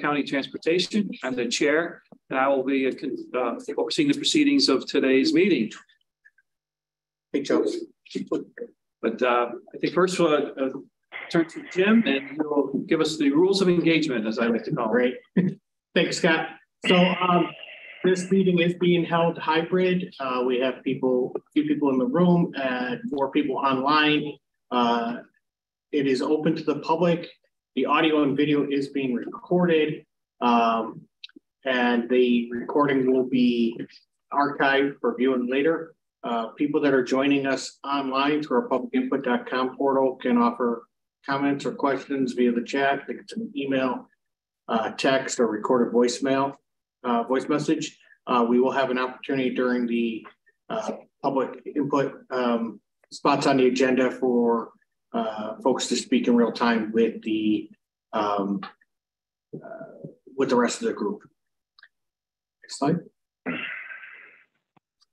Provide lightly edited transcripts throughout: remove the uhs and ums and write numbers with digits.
County Transportation. I'm the chair, and I will be overseeing the proceedings of today's meeting. Hey, Joe. But I think first we'll turn to Jim, and he'll give us the rules of engagement, as I like to call it. Great. Thanks, Scott. So this meeting is being held hybrid. We have a few people in the room and more people online. It is open to the public. The audio and video is being recorded, and the recording will be archived for viewing later. People that are joining us online through our publicinput.com portal can offer comments or questions via the chat. I think it's an email, text, or recorded voice message. We will have an opportunity during the public input spots on the agenda for folks to speak in real time with the rest of the group. Next slide.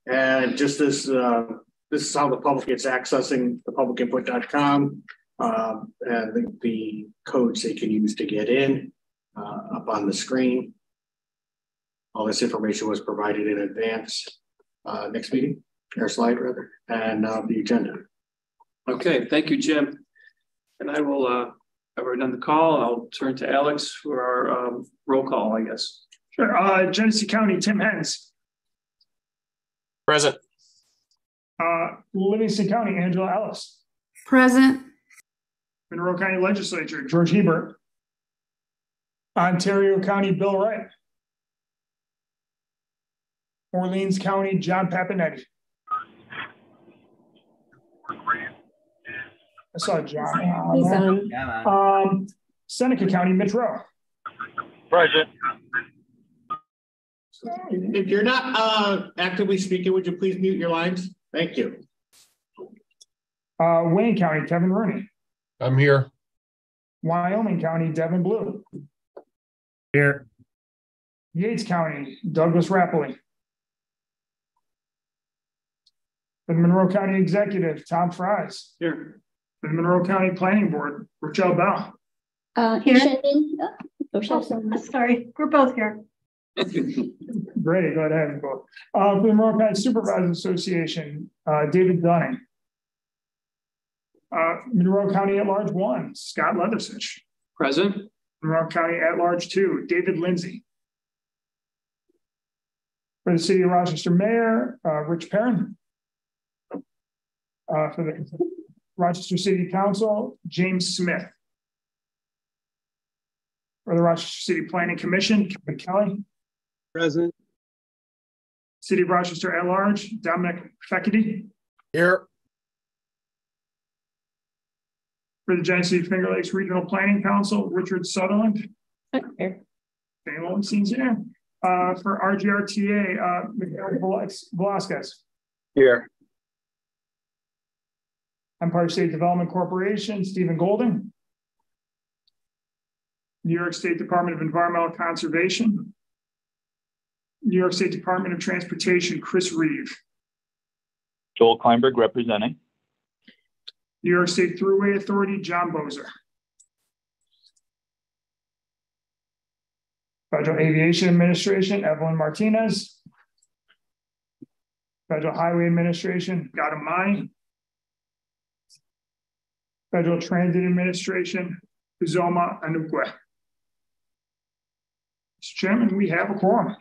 And just this is how the public gets accessing the publicinput.com and the codes they can use to get in up on the screen. All this information was provided in advance. Next meeting, or slide rather, and the agenda. Okay, thank you, Jim. And I will, I've already done the call. I'll turn to Alex for our roll call, I guess. Sure. Genesee County, Tim Hens. Present. Livingston County, Angela Ellis. Present. Monroe County Legislature, George Hebert. Ontario County, Bill Wright. Orleans County, John Papinetti. I saw John. He's on. Seneca County, Mitch Rowe. Present. If you're not actively speaking, would you please mute your lines? Thank you. Wayne County, Kevin Rooney. I'm here. Wyoming County, Devin Blue. Here. Yates County, Douglas Rappley. The Monroe County Executive, Tom Fries. Here. The Monroe County Planning Board, Rochelle Bell. Here. Sorry, we're both here. Great, glad to have you both. For the Monroe County Supervisors Association, David Dunning. Monroe County at Large 1, Scott Leathersich. Present. Monroe County at Large 2, David Lindsay. For the City of Rochester Mayor, Rich Perrin. For the Rochester City Council, James Smith. For the Rochester City Planning Commission, Kevin Kelly. Present. City of Rochester at Large, Dominic Fecketti. Here. For the Genesee Finger Lakes Regional Planning Council, Richard Sutherland. Here. Dane Lowenstein's here. For RGRTA, Miguel Velasquez. Here. Empire State Development Corporation, Stephen Golding. New York State Department of Environmental Conservation. New York State Department of Transportation, Chris Reeve. Joel Kleinberg representing. New York State Thruway Authority, John Bozer. Federal Aviation Administration, Evelyn Martinez. Federal Highway Administration, Gautam Mai. Federal Transit Administration, Uzoma Anukwe. Mr. Chairman, we have a quorum.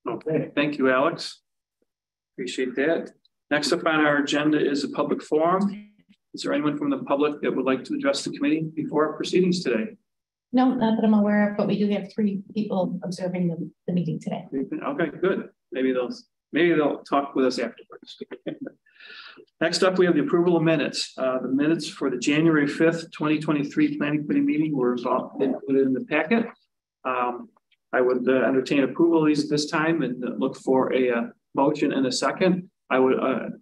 Okay, thank you, Alex. Appreciate that. Next up on our agenda is a public forum. Is there anyone from the public that would like to address the committee before our proceedings today? No, not that I'm aware of, but we do have 3 people observing the meeting today. Okay, good. Maybe they'll talk with us afterwards. Next up, we have the approval of minutes. The minutes for the January 5th, 2023 Planning Committee meeting were included in the packet. I would entertain approval of these this time and look for a motion and a second. I would,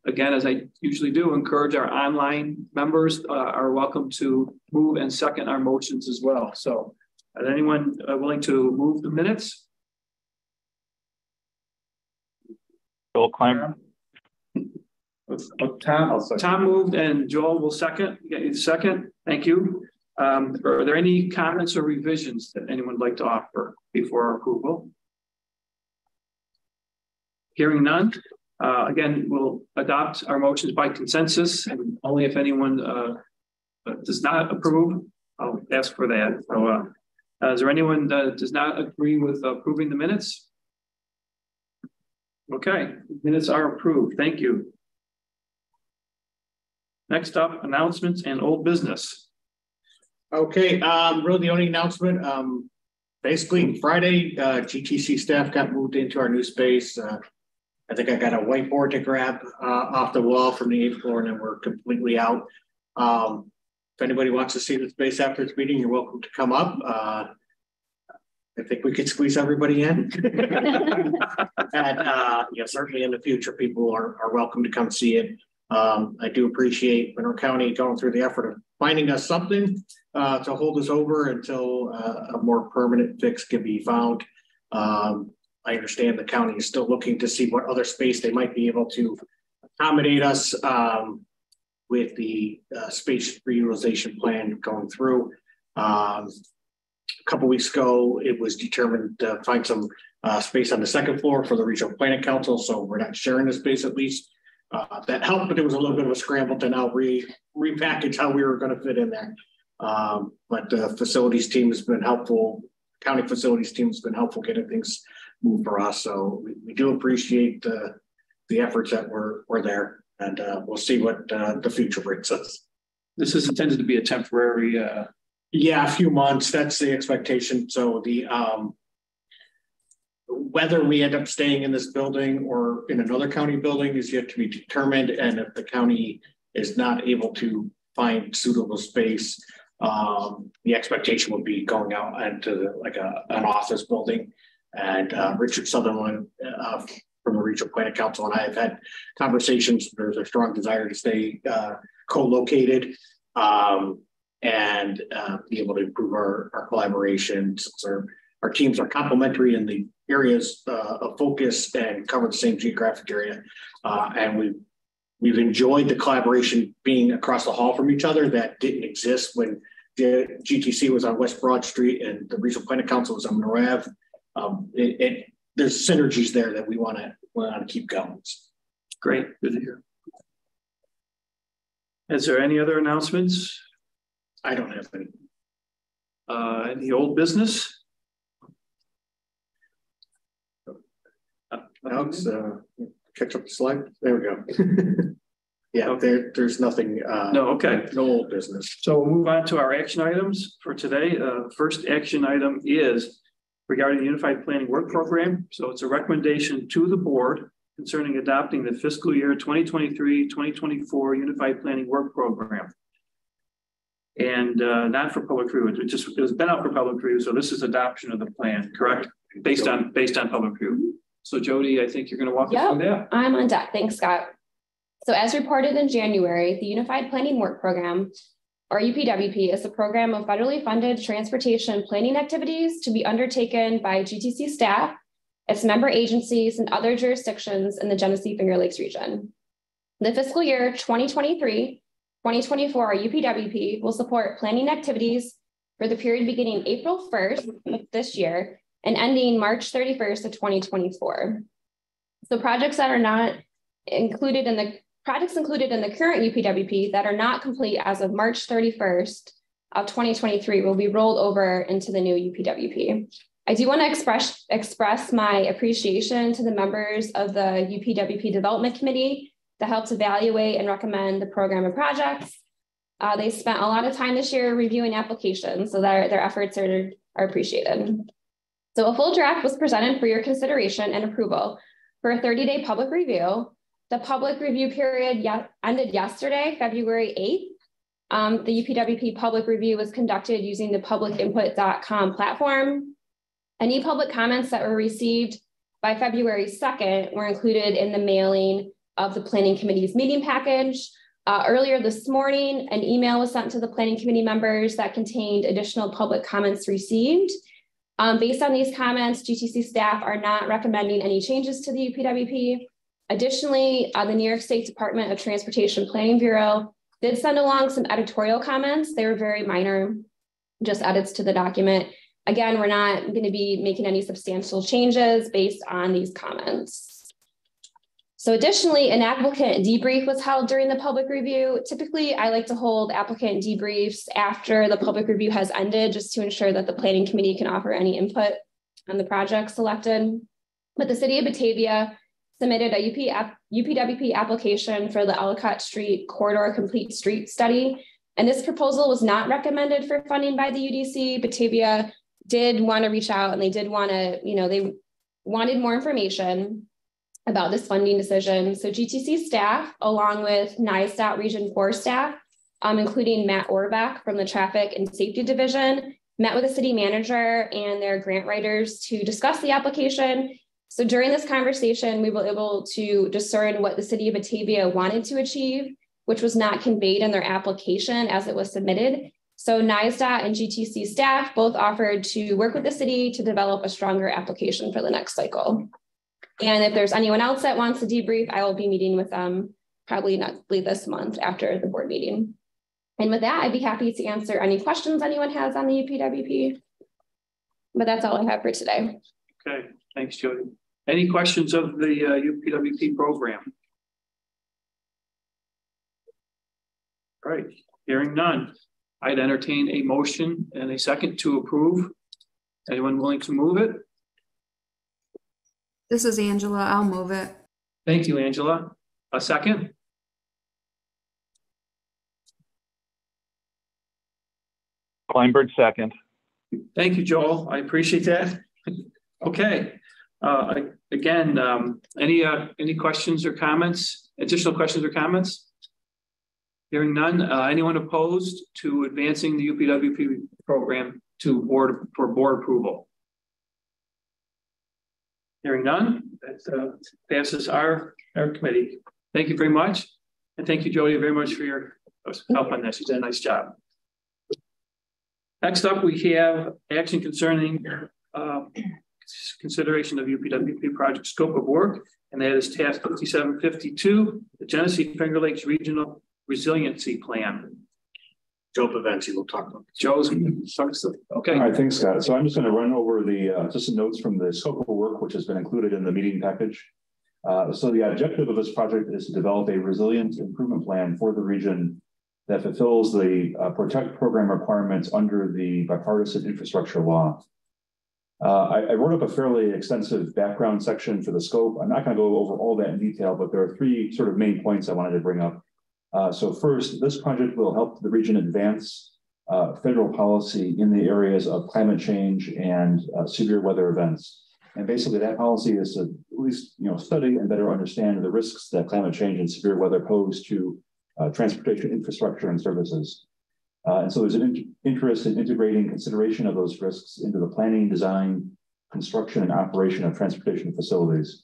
again, as I usually do, encourage our online members are welcome to move and second our motions as well. So is anyone willing to move the minutes? Joel Kleinberg. Tom moved and Joel will second. Get you the second. Thank you. Are there any comments or revisions that anyone would like to offer before approval? Hearing none. Again, we'll adopt our motions by consensus, and only if anyone does not approve, I'll ask for that. So, is there anyone that does not agree with approving the minutes? Okay, minutes are approved. Thank you. Next up, announcements and old business. Okay, really the only announcement, basically Friday, GTC staff got moved into our new space. I think I got a whiteboard to grab off the wall from the 8th floor, and then we're completely out. If anybody wants to see the space after this meeting, you're welcome to come up. I think we could squeeze everybody in. And certainly in the future, people are welcome to come see it. I do appreciate Monroe County going through the effort of finding us something to hold us over until a more permanent fix can be found. I understand the county is still looking to see what other space they might be able to accommodate us with the space reutilization plan going through. A couple weeks ago, it was determined to find some space on the 2nd floor for the Regional Planning Council, so we're not sharing the space at least. That helped, but it was a little bit of a scramble to now repackage how we were going to fit in there. But the facilities team has been helpful. County facilities team has been helpful getting things moved for us. So we do appreciate the efforts that were there, and we'll see what the future brings us. This is intended to be a temporary. Yeah, a few months. That's the expectation. So the whether we end up staying in this building or in another county building is yet to be determined. And if the county is not able to find suitable space, the expectation would be going out into an office building. And Richard Sutherland from the Regional Planning Council and I have had conversations. There's a strong desire to stay co-located and be able to improve our collaboration. Since our teams are complementary in the areas of focus and cover the same geographic area. And we've enjoyed the collaboration being across the hall from each other that didn't exist when the GTC was on West Broad Street and the Regional Planning Council was on Monroe Ave. There's synergies there that we want to keep going. Great, good to hear. Is there any other announcements? I don't have any. Any old business? Alex, catch up the slide. There we go. Yeah, okay. There's nothing. No, okay. No old business. So we'll move on to our action items for today. First action item is regarding the Unified Planning Work Program. So it's a recommendation to the board concerning adopting the fiscal year 2023-2024 Unified Planning Work Program. And not for public review. It was been out for public review. So this is adoption of the plan, correct? Based on public review. So Jody, I think you're going to walk us through that. I'm on deck. Thanks, Scott. So as reported in January, the Unified Planning Work Program, or UPWP, is a program of federally funded transportation planning activities to be undertaken by GTC staff, its member agencies, and other jurisdictions in the Genesee Finger Lakes region. The fiscal year 2023-2024 UPWP will support planning activities for the period beginning April 1st of this year and ending March 31st of 2024. So projects that are not included in the current UPWP that are not complete as of March 31st of 2023 will be rolled over into the new UPWP. I do want to express my appreciation to the members of the UPWP Development Committee that helped evaluate and recommend the program and projects. They spent a lot of time this year reviewing applications, so their efforts are appreciated. So a full draft was presented for your consideration and approval for a 30-day public review. The public review period ended yesterday, February 8th. The UPWP public review was conducted using the publicinput.com platform. Any public comments that were received by February 2nd were included in the mailing of the Planning Committee's meeting package. Earlier this morning, an email was sent to the Planning Committee members that contained additional public comments received. Based on these comments, GTC staff are not recommending any changes to the UPWP. Additionally, the New York State Department of Transportation Planning Bureau did send along some editorial comments. They were very minor, just edits to the document. Again, we're not going to be making any substantial changes based on these comments. So additionally, an applicant debrief was held during the public review. Typically, I like to hold applicant debriefs after the public review has ended, just to ensure that the planning committee can offer any input on the project selected. But the city of Batavia submitted a UPWP application for the Ellicott Street Corridor Complete Street Study. And this proposal was not recommended for funding by the UDC. Batavia did want to reach out, and they did want to, they wanted more information about this funding decision. So GTC staff, along with NISDOT Region 4 staff, including Matt Orbach from the Traffic and Safety Division, met with the city manager and their grant writers to discuss the application. So during this conversation, we were able to discern what the city of Batavia wanted to achieve, which was not conveyed in their application as it was submitted. So NISDOT and GTC staff both offered to work with the city to develop a stronger application for the next cycle. And if there's anyone else that wants to debrief, I will be meeting with them probably not this month after the board meeting. And with that, I'd be happy to answer any questions anyone has on the UPWP. But that's all I have for today. Okay, thanks, Jody. Any questions of the UPWP program? All right, hearing none. I'd entertain a motion and a second to approve. Anyone willing to move it? This is Angela. I'll move it. Thank you, Angela. A second? Kleinberg, second. Thank you, Joel. I appreciate that. Okay. Again, any questions or comments? Additional questions or comments? Hearing none. Anyone opposed to advancing the UPWP program to board approval? Hearing none. That passes our committee. Thank you very much, and thank you, Jody, very much for your help on this. You did a nice job. Next up, we have action concerning consideration of UPWP project scope of work, and that is task 5752, the Genesee Finger Lakes Regional Resiliency Plan. Joe Pavenci will talk about this. Joe's okay. All right, thanks, Scott. So I'm just going to run over the just some notes from the scope of work, which has been included in the meeting package. So the objective of this project is to develop a resilience improvement plan for the region that fulfills the protect program requirements under the bipartisan infrastructure law. I wrote up a fairly extensive background section for the scope. I'm not going to go over all that in detail, but there are three sort of main points I wanted to bring up. So first, this project will help the region advance federal policy in the areas of climate change and severe weather events. And basically that policy is to at least study and better understand the risks that climate change and severe weather pose to transportation infrastructure and services. And so there's an interest in integrating consideration of those risks into the planning, design, construction, and operation of transportation facilities.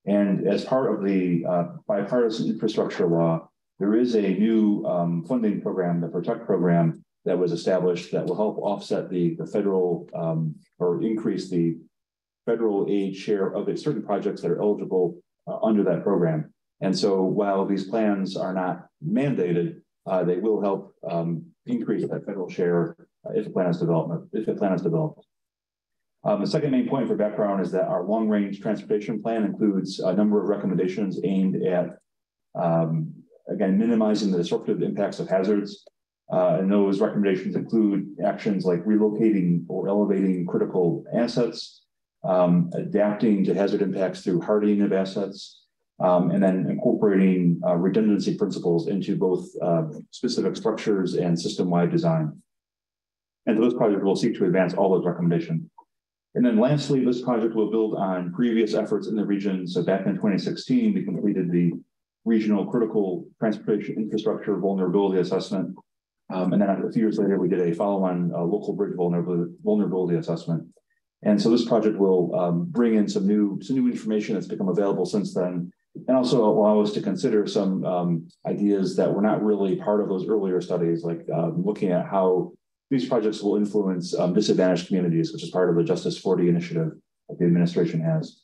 And as part of the bipartisan infrastructure law, there is a new funding program, the Protect program, that was established that will help offset the federal or increase the federal aid share of certain projects that are eligible under that program. And so while these plans are not mandated, they will help increase that federal share if the plan is developed. The second main point for background is that our long-range transportation plan includes a number of recommendations aimed at, again, minimizing the disruptive impacts of hazards. And those recommendations include actions like relocating or elevating critical assets, adapting to hazard impacts through hardening of assets, and then incorporating redundancy principles into both specific structures and system-wide design. And this project will seek to advance all those recommendations. And then lastly, this project will build on previous efforts in the region. So back in 2016, we completed the Regional Critical Transportation Infrastructure Vulnerability Assessment. And then a few years later, we did a follow-on local bridge vulnerability assessment. And so this project will bring in some new information that's become available since then, and also allow us to consider some ideas that were not really part of those earlier studies, like looking at how these projects will influence disadvantaged communities, which is part of the Justice 40 initiative that the administration has.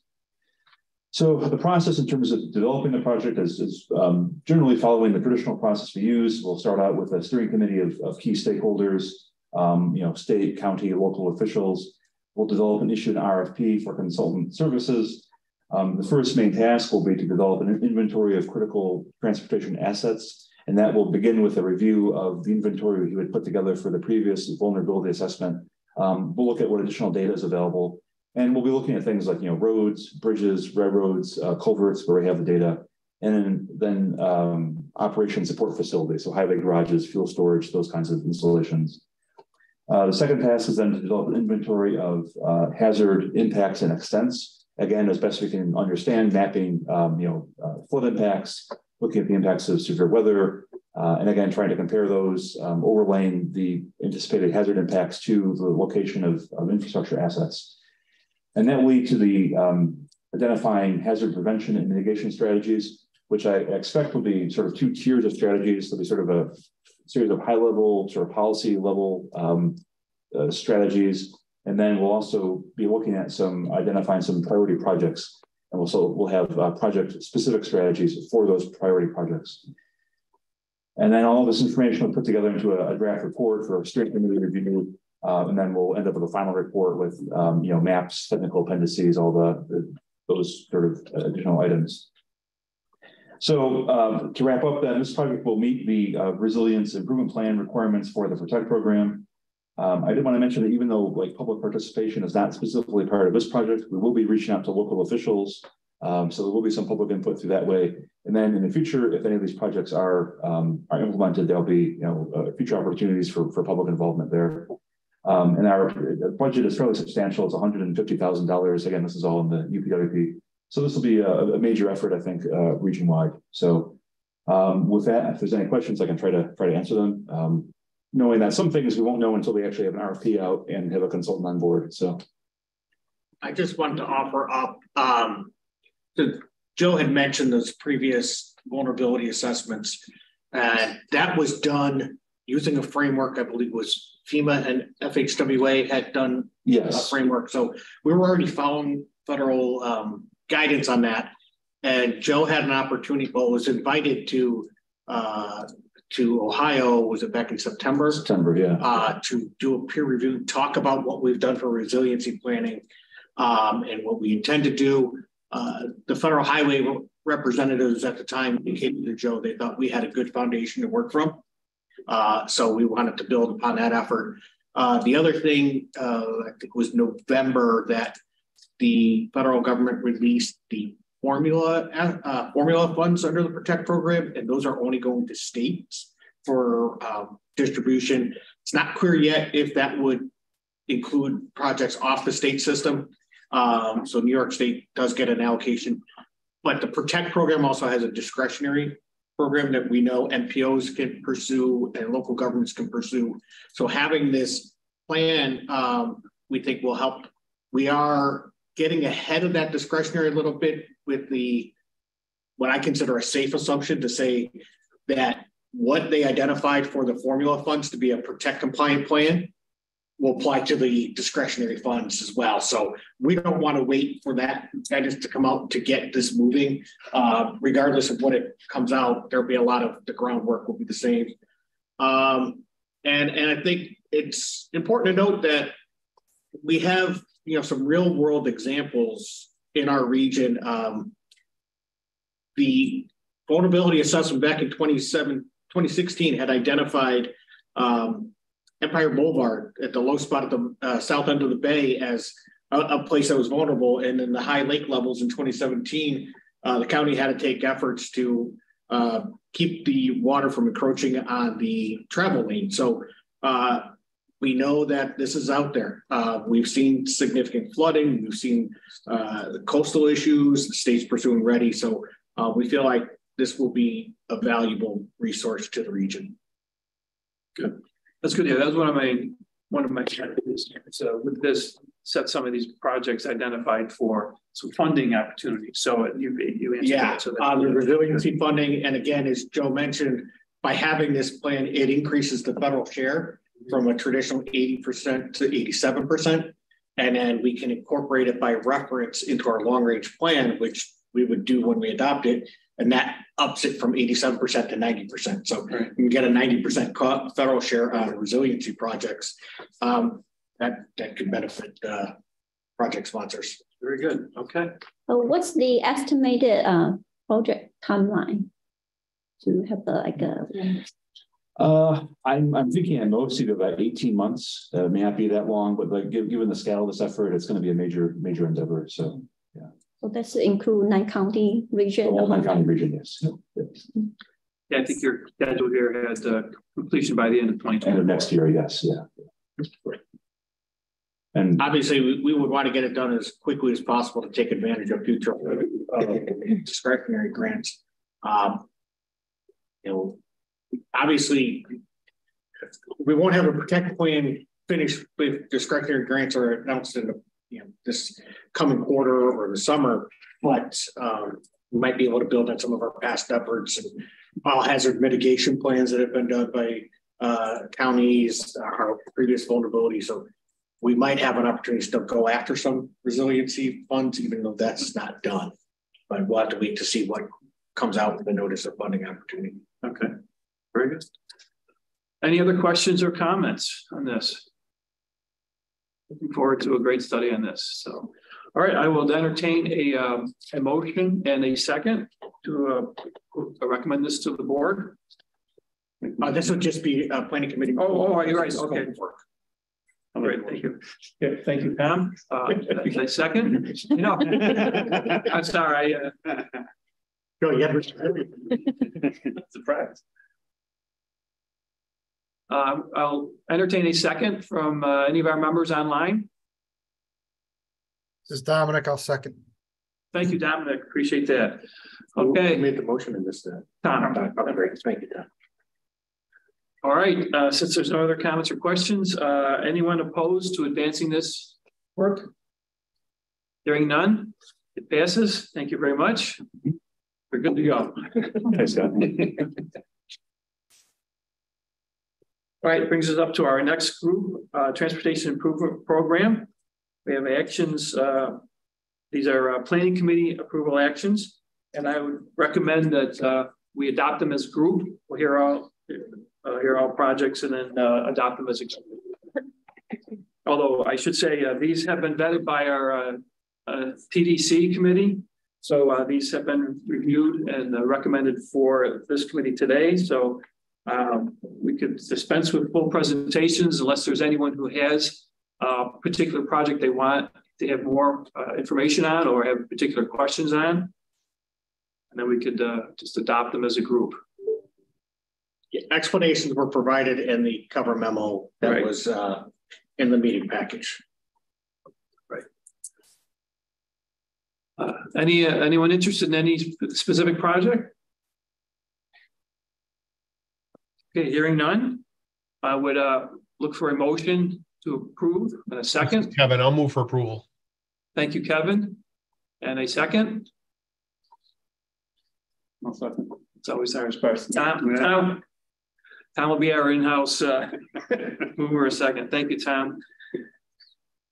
So the process in terms of developing the project is generally following the traditional process we use. We'll start out with a steering committee of key stakeholders, state, county, local officials. We'll develop and issue an RFP for consultant services. The first main task will be to develop an inventory of critical transportation assets, and that will begin with a review of the inventory we would put together for the previous vulnerability assessment. We'll look at what additional data is available. And we'll be looking at things like, roads, bridges, railroads, culverts, where we have the data, and then operation support facilities, so highway garages, fuel storage, those kinds of installations. The second task is then to develop an inventory of hazard impacts and extents. Again, as best we can understand, mapping, flood impacts, looking at the impacts of severe weather, and again, trying to compare those, overlaying the anticipated hazard impacts to the location of infrastructure assets. And that will lead to the identifying hazard prevention and mitigation strategies, which I expect will be sort of two tiers of strategies. There'll be sort of a series of high-level, sort of policy-level strategies, and then we'll also be looking at identifying some priority projects, and we'll have project-specific strategies for those priority projects. And then all of this information will put together into a draft report for a steering committee review. And then we'll end up with a final report with, maps, technical appendices, all those sort of additional items. So to wrap up, then, this project will meet the resilience improvement plan requirements for the PROTECT program. I did want to mention that even though public participation is not specifically part of this project, we will be reaching out to local officials. So there will be some public input through that way. And then in the future, if any of these projects are implemented, there'll be future opportunities for public involvement there. And our budget is fairly substantial. It's $150,000. Again, this is all in the UPWP. So this will be a major effort, I think, region-wide. So with that, if there's any questions, I can try to answer them. Knowing that some things we won't know until we actually have an RFP out and have a consultant on board. So I just wanted to offer up, Joe had mentioned those previous vulnerability assessments, and that was done using a framework, I believe was FEMA and FHWA had done a framework. So we were already following federal guidance on that. And Joe had an opportunity, was invited to Ohio, was it back in September? To do a peer review, talk about what we've done for resiliency planning and what we intend to do. The federal highway representatives at the time indicated to Joe they thought we had a good foundation to work from. So we wanted to build upon that effort. The other thing, I think it was November, that the federal government released the formula funds under the PROTECT program, and those are only going to states for distribution. It's not clear yet if that would include projects off the state system. So New York State does get an allocation, but the PROTECT program also has a discretionary program that we know NPOs can pursue and local governments can pursue. So having this plan, we think will help. We are getting ahead of that discretionary a little bit with what I consider a safe assumption to say that what they identified for the formula funds to be a PROTECT compliant plan will apply to the discretionary funds as well. So we don't want to wait for that guidance to come out to get this moving. Regardless of what it comes out, there'll be a lot of the groundwork will be the same. And I think it's important to note that we have some real world examples in our region. The vulnerability assessment back in 2016 had identified Empire Boulevard at the low spot at the south end of the bay as a place that was vulnerable. And in the high lake levels in 2017, the county had to take efforts to keep the water from encroaching on the travel lane. So we know that this is out there. We've seen significant flooding. We've seen the coastal issues, the state's pursuing ready. So we feel like this will be a valuable resource to the region. Good. That's good. Yeah, that was one of my strategies. So with this, set some of these projects identified for some funding opportunities. So you answered that. So the resiliency funding, and again, as Joe mentioned, by having this plan, it increases the federal share from a traditional 80% to 87%, and then we can incorporate it by reference into our long-range plan, which we would do when we adopt it, and that ups it from 87% to 90%. So we can get a 90% federal share on resiliency projects. That could benefit project sponsors. Very good. Okay. So what's the estimated project timeline to have I'm thinking at most either about 18 months. May not be that long, but like given the scale of this effort, it's going to be a major endeavor. So yeah. So that's include 9-county region. The whole 9-county region, yes. Yeah, I think your schedule here has completion by the end of 2020. End of next year, yes. Yeah. And obviously, we would want to get it done as quickly as possible to take advantage of future discretionary grants. Obviously, we won't have a protect plan finished with discretionary grants or announced in this coming quarter or the summer, but we might be able to build on some of our past efforts and all hazard mitigation plans that have been done by counties, our previous vulnerabilities. So we might have an opportunity to still go after some resiliency funds, even though that's not done. But we'll have to wait to see what comes out with the notice of funding opportunity. Okay, very good. Any other questions or comments on this? Looking forward to a great study on this. So, all right, I will entertain a motion and a second to recommend this to the board. This would just be a planning committee. Oh, you're right. Okay. Great, thank you. Yeah, thank you, Pam. A second. I'm sorry. No, yeah. Surprise. I'll entertain a second from any of our members online. This is Dominic. I'll second. Thank you, Dominic. Appreciate that. Okay. Who made the motion in this? Tom. Great. Thank you, Tom. All right. Since there's no other comments or questions, anyone opposed to advancing this work? Hearing none, it passes. Thank you very much. We're good to go. Thanks, Scott. All right, brings us up to our next group, Transportation Improvement Program. We have actions. These are planning committee approval actions, and I would recommend that we adopt them as a group. We'll hear all projects and then adopt them as a group. Although I should say these have been vetted by our TDC committee. So these have been reviewed and recommended for this committee today. So we could dispense with full presentations unless there's anyone who has a particular project they want to have more information on or have particular questions on. And then we could just adopt them as a group. Yeah, explanations were provided in the cover memo that was in the meeting package. Right. Anyone interested in any specific project? Okay, hearing none, I would look for a motion to approve in a second. Kevin, I'll move for approval. Thank you, Kevin. And a second. It's always Irish person. Tom will be our in-house mover a second. Thank you, Tom.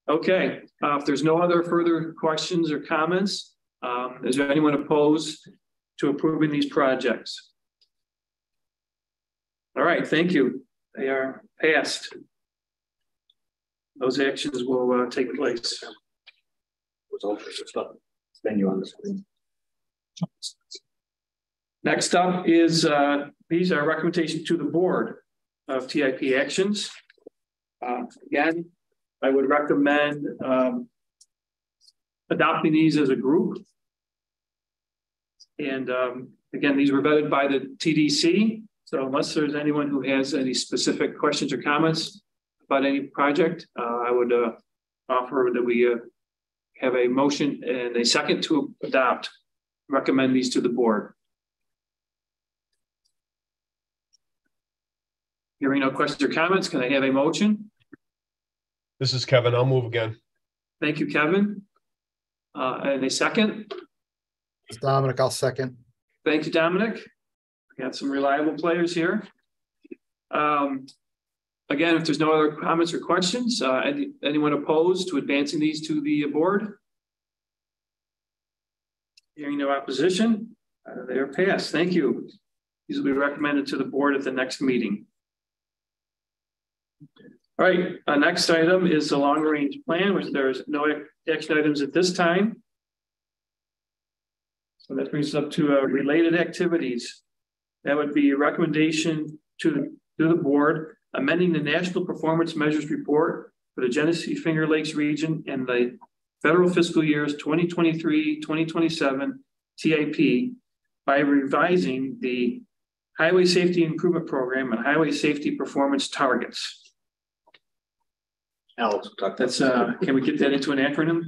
Okay, if there's no other further questions or comments, is there anyone opposed to approving these projects? All right, thank you. They are passed. Those actions will take place. Menu on the screen. Next up is these are recommendations to the board of TIP actions. Again, I would recommend adopting these as a group. And again, these were vetted by the TDC. So unless there's anyone who has any specific questions or comments about any project, I would offer that we have a motion and a second to adopt, recommend these to the board. Hearing no questions or comments, can I have a motion? This is Kevin. I'll move again. Thank you, Kevin. And a second? It's Dominic. I'll second. Thank you, Dominic. We got some reliable players here. Again, if there's no other comments or questions, anyone opposed to advancing these to the board? Hearing no opposition, they are passed. Thank you. These will be recommended to the board at the next meeting. All right, next item is the long range plan, which there's no action items at this time. So that brings us up to related activities. That would be a recommendation to the board amending the National Performance Measures Report for the Genesee Finger Lakes region and the federal fiscal years 2023-2027 TIP by revising the Highway Safety Improvement Program and Highway Safety Performance Targets. Alex, That's can we get that into an acronym?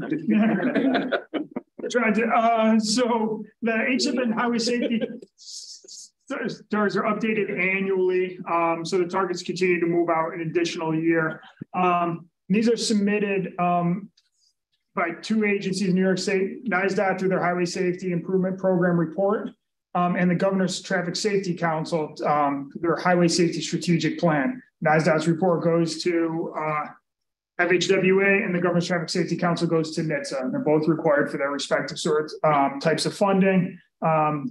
Trying to, so the HIP and highway safety targets are updated annually. So the targets continue to move out an additional year. These are submitted by two agencies, New York State, NISDOT through their Highway Safety Improvement Program report, and the Governor's Traffic Safety Council, their Highway Safety Strategic Plan. NISDOT's report goes to FHWA, and the Governor's Traffic Safety Council goes to NHTSA. And they're both required for their respective types of funding,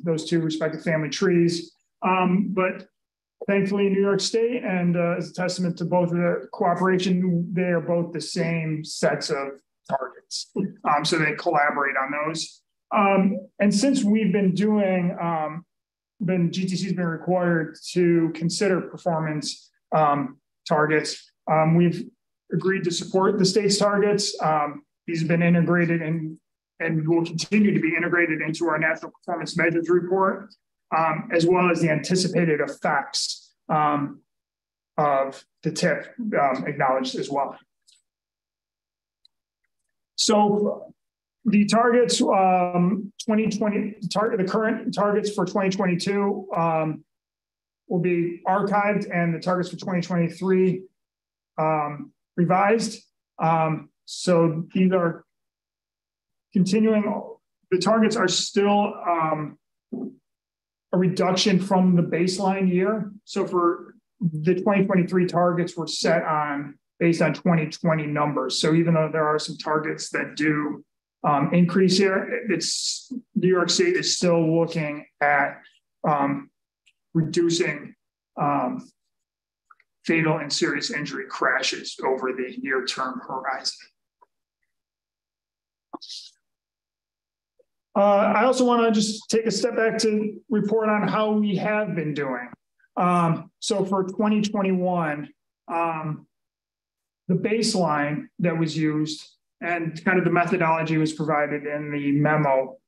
those two respective family trees. But thankfully, New York State, and as a testament to both of their cooperation, they are both the same sets of targets. So they collaborate on those. And since we've been doing, GTC has been required to consider performance targets, we've agreed to support the state's targets. These have been integrated and will continue to be integrated into our National Performance Measures Report, as well as the anticipated effects of the TIP acknowledged as well. So the targets, 2020, the current targets for 2022 will be archived, and the targets for 2023 revised. So these are continuing. The targets are still a reduction from the baseline year. So for the 2023 targets were set based on 2020 numbers. So even though there are some targets that do increase here, it's New York State is still looking at reducing fatal and serious injury crashes over the near-term horizon. I also want to just take a step back to report on how we have been doing. So for 2021, the baseline that was used and kind of the methodology was provided in the memo.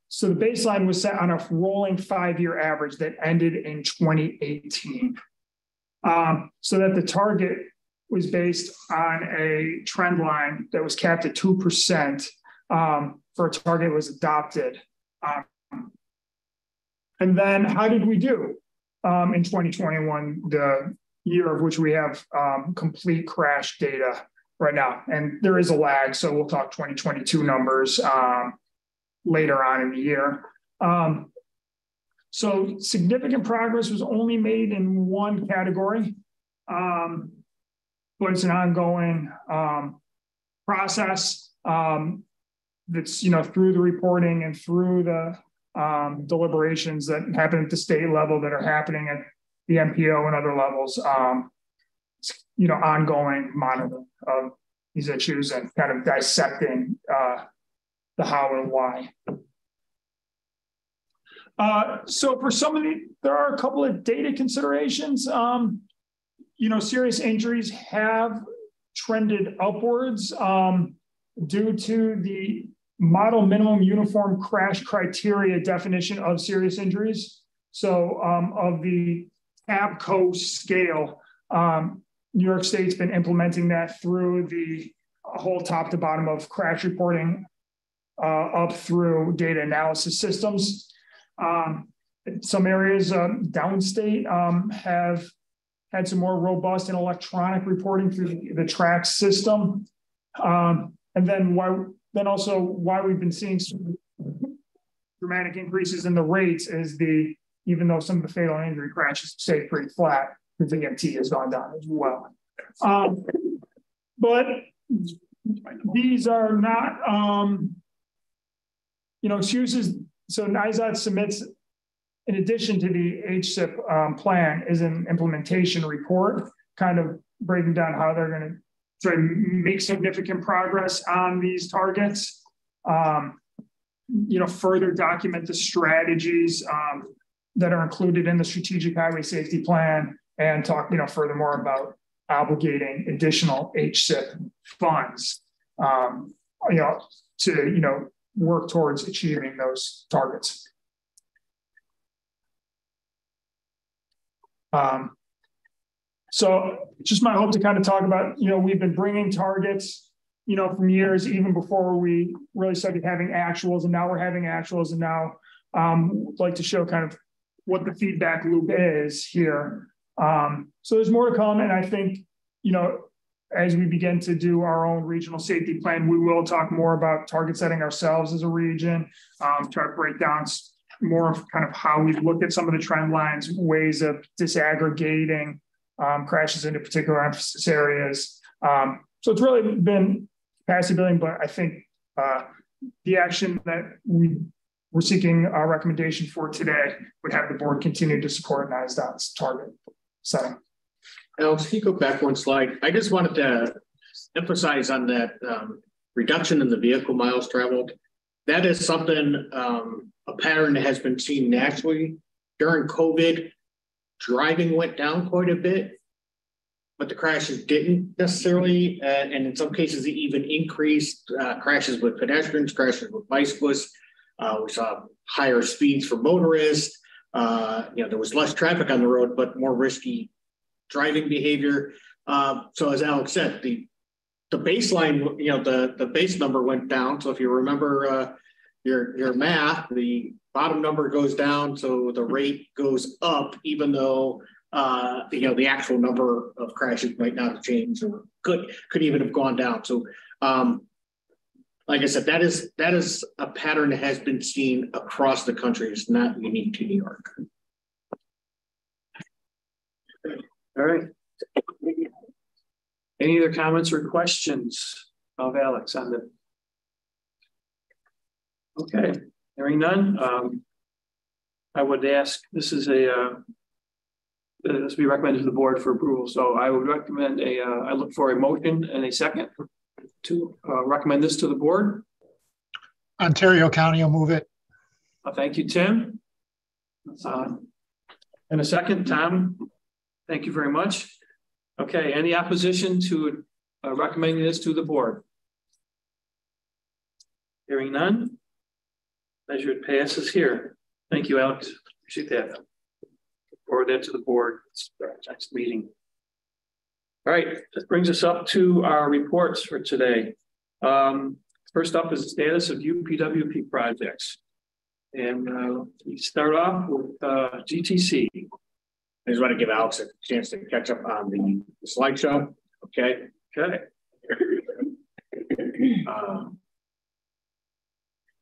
So the baseline was set on a rolling 5-year average that ended in 2018. So that the target was based on a trend line that was capped at 2% for a target was adopted. And then how did we do in 2021, the year of which we have complete crash data right now? And there is a lag, so we'll talk 2022 numbers later on in the year. So significant progress was only made in one category, but it's an ongoing process that's, through the reporting and through the deliberations that happen at the state level that are happening at the MPO and other levels, ongoing monitoring of these issues and kind of dissecting the how and why. So for there are a couple of data considerations. Serious injuries have trended upwards due to the model minimum uniform crash criteria definition of serious injuries. So of the TABCO scale, New York State's been implementing that through the whole top to bottom of crash reporting up through data analysis systems. Some areas downstate have had some more robust and electronic reporting through the TRACS system. And then why we've been seeing some dramatic increases in the rates is even though some of the fatal injury crashes stay pretty flat, the VMT has gone down as well. But these are not excuses. So NISOT submits, in addition to the HSIP plan, is an implementation report, kind of breaking down how they're going to try to make significant progress on these targets. Further document the strategies that are included in the strategic highway safety plan, and talk, furthermore about obligating additional HSIP funds, to, work towards achieving those targets. So just my hope to kind of talk about, we've been bringing targets, from years, even before we really started having actuals, and now we're having actuals, and now like to show kind of what the feedback loop is here. So there's more to come. And I think, as we begin to do our own regional safety plan, we will talk more about target setting ourselves as a region, try to break down more of kind of how we've looked at some of the trend lines, ways of disaggregating crashes into particular emphasis areas. So it's really been capacity building, but I think the action that we're seeking a recommendation for today would have the board continue to support NISDOT's target setting. Alex, if you go back one slide, I just wanted to emphasize on that reduction in the vehicle miles traveled. That is something, a pattern that has been seen nationally. During COVID, driving went down quite a bit, but the crashes didn't necessarily, and in some cases it even increased. Crashes with pedestrians, crashes with bicyclists. We saw higher speeds for motorists. There was less traffic on the road, but more risky driving behavior. So as Alex said, the baseline, the base number went down. So if you remember your math, the bottom number goes down, so the rate goes up, even though the actual number of crashes might not have changed, or could even have gone down. So like I said, that is a pattern that has been seen across the country. It's not unique to New York. All right. Any other comments or questions of Alex on the? Okay, hearing none. I would ask, this is this be recommended to the board for approval. So I would recommend I look for a motion and a second to recommend this to the board. Ontario County will move it. Thank you, Tim. And a second, Tom. Thank you very much. Okay, any opposition to recommending this to the board? Hearing none. Measure passes here. Thank you, Alex. Appreciate that. Forward that to the board next meeting. All right, this brings us up to our reports for today. First up is the status of UPWP projects. And we start off with GTC. I just want to give Alex a chance to catch up on the slideshow. Okay.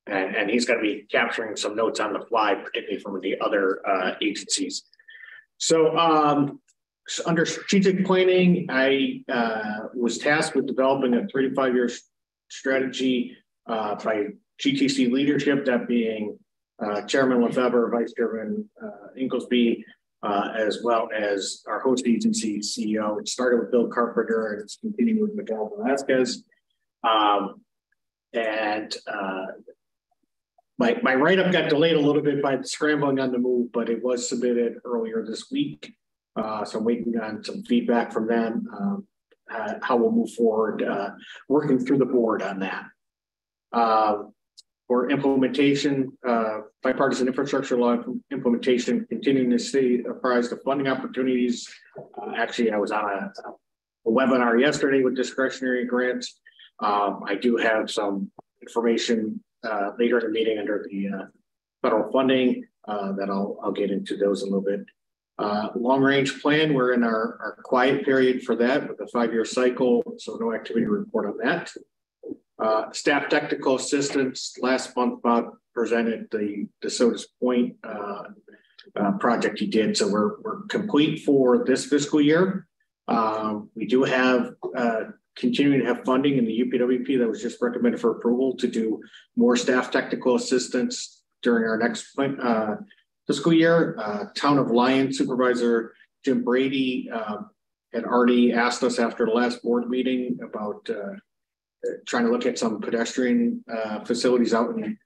And he's going to be capturing some notes on the fly, particularly from the other agencies. So under strategic planning, I was tasked with developing a 3 to 5 year strategy by GTC leadership, that being Chairman Lefebvre, Vice Chairman Inglesby, as well as our host agency CEO. It started with Bill Carpenter and it's continuing with Miguel Velasquez. My write-up got delayed a little bit by scrambling on the move, but it was submitted earlier this week. So I'm waiting on some feedback from them, how we'll move forward, working through the board on that. For implementation, bipartisan infrastructure law implementation, continuing to stay apprised of funding opportunities. Actually, I was on a webinar yesterday with discretionary grants. I do have some information later in the meeting under the federal funding that I'll get into those a little bit. Long range plan, we're in our quiet period for that with a 5 year cycle, so no activity report on that. Staff technical assistance, last month Bob presented the DeSoto's Point project he did, so we're complete for this fiscal year. We do have continuing to have funding in the UPWP that was just recommended for approval to do more staff technical assistance during our next fiscal year. Town of Lyon Supervisor Jim Brady had already asked us after the last board meeting about trying to look at some pedestrian facilities out in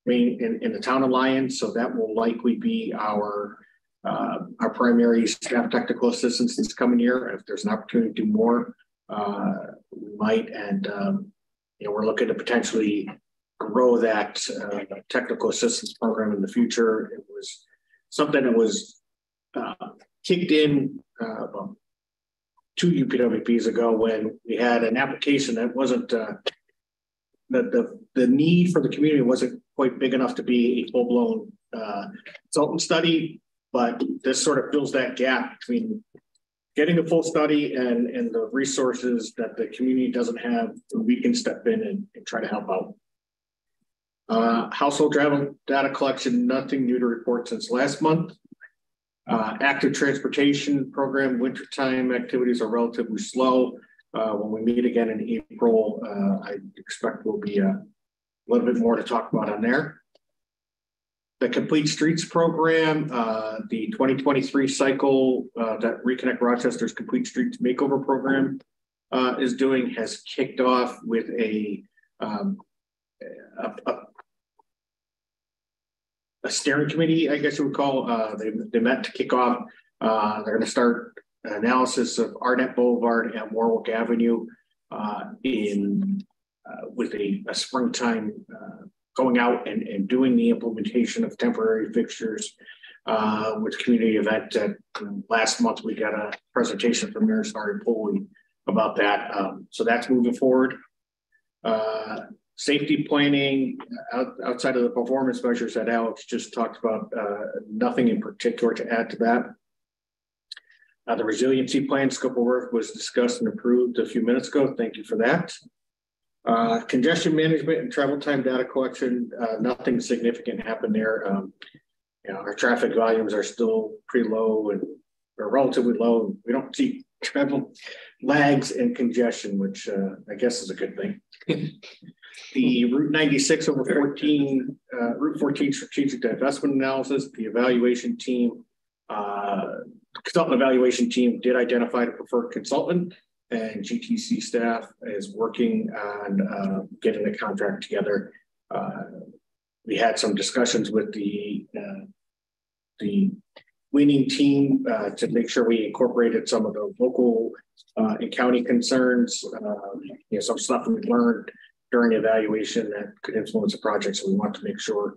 the town of Lyon. So that will likely be our primary staff technical assistance this coming year. If there's an opportunity to do more, we might. And we're looking to potentially grow that technical assistance program in the future. It was something that was kicked in about 2 UPWPs ago when we had an application that wasn't the need for the community wasn't quite big enough to be a full-blown consultant study, but this sort of fills that gap between getting a full study and the resources that the community doesn't have. We can step in and try to help out. Household travel data collection, nothing new to report since last month. Active transportation program, wintertime activities are relatively slow. When we meet again in April, I expect we'll be a little bit more to talk about on there. The Complete Streets program, the 2023 cycle that Reconnect Rochester's Complete Streets Makeover program is doing has kicked off with a steering committee, I guess you would call. They met to kick off. They're going to start analysis of Arnett Boulevard and Warwick Avenue with a springtime going out and doing the implementation of temporary fixtures with community event. Last month we got a presentation from Mayor Sari Poli about that. So that's moving forward. Safety planning outside of the performance measures that Alex just talked about, nothing in particular to add to that. The resiliency plan scope of work was discussed and approved a few minutes ago. Thank you for that. Congestion management and travel time data collection, nothing significant happened there. Our traffic volumes are still pretty low and are relatively low. We don't see travel lags and congestion, which I guess is a good thing. The Route 96 over 14, Route 14 strategic divestment analysis, the evaluation team, consultant evaluation team did identify the preferred consultant, and GTC staff is working on getting the contract together. We had some discussions with the winning team to make sure we incorporated some of the local and county concerns, some stuff we learned during the evaluation that could influence the project. So we want to make sure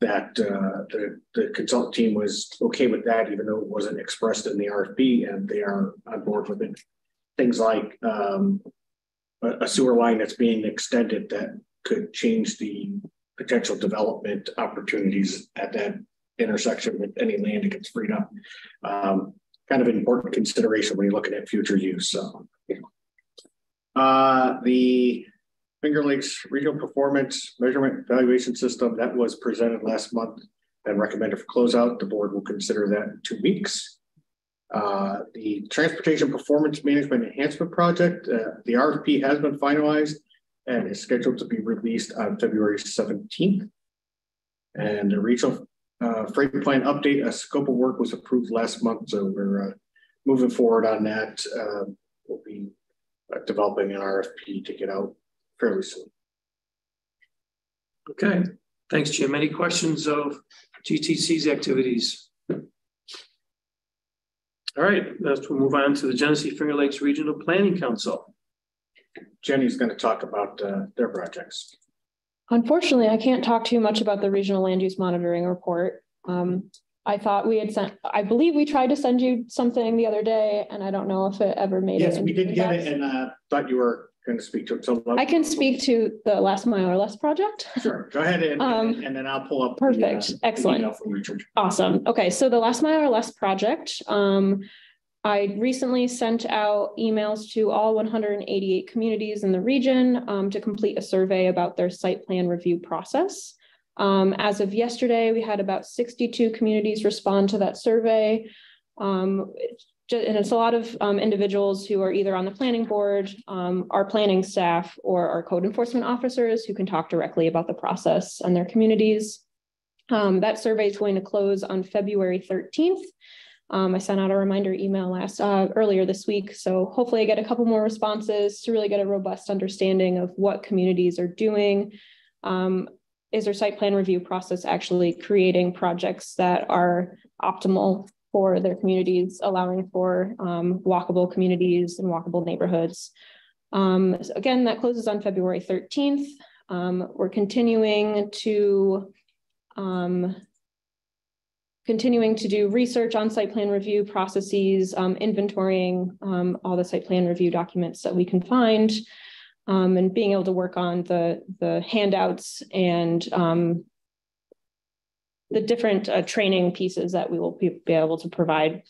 that the consultant team was okay with that, even though it wasn't expressed in the RFP, and they are on board with it. Things like a sewer line that's being extended that could change the potential development opportunities at that intersection with any land that gets freed up. Kind of an important consideration when you're looking at future use. So, the Finger Lakes Regional Performance Measurement Evaluation System that was presented last month and recommended for closeout. The board will consider that in 2 weeks. The Transportation Performance Management Enhancement Project, the RFP has been finalized and is scheduled to be released on February 17th. And the Regional Freight Plan Update, a scope of work was approved last month, so we're moving forward on that. We'll be developing an RFP to get out fairly soon. Okay, thanks, Jim. Any questions of GTC's activities? All right, let's move on to the Genesee Finger Lakes Regional Planning Council. Jenny's going to talk about their projects. Unfortunately, I can't talk too much about the regional land use monitoring report. I thought we had sent, I believe we tried to send you something the other day, and I don't know if it ever made it. Yes, we did get it, and thought you were going to speak to it. So I can speak to the Last Mile or Less project. Sure, go ahead and then I'll pull up. Perfect, excellent, awesome. Okay, so the Last Mile or Less project. I recently sent out emails to all 188 communities in the region to complete a survey about their site plan review process. As of yesterday, we had about 62 communities respond to that survey. and it's a lot of individuals who are either on the planning board, our planning staff, or our code enforcement officers who can talk directly about the process and their communities. That survey is going to close on February 13th. I sent out a reminder email earlier this week, so hopefully I get a couple more responses to really get a robust understanding of what communities are doing. Is their site plan review process actually creating projects that are optimal for their communities, allowing for walkable communities and walkable neighborhoods? So again, that closes on February 13th. We're continuing to do research on site plan review processes, inventorying all the site plan review documents that we can find, and being able to work on the handouts and the different training pieces that we will be able to provide.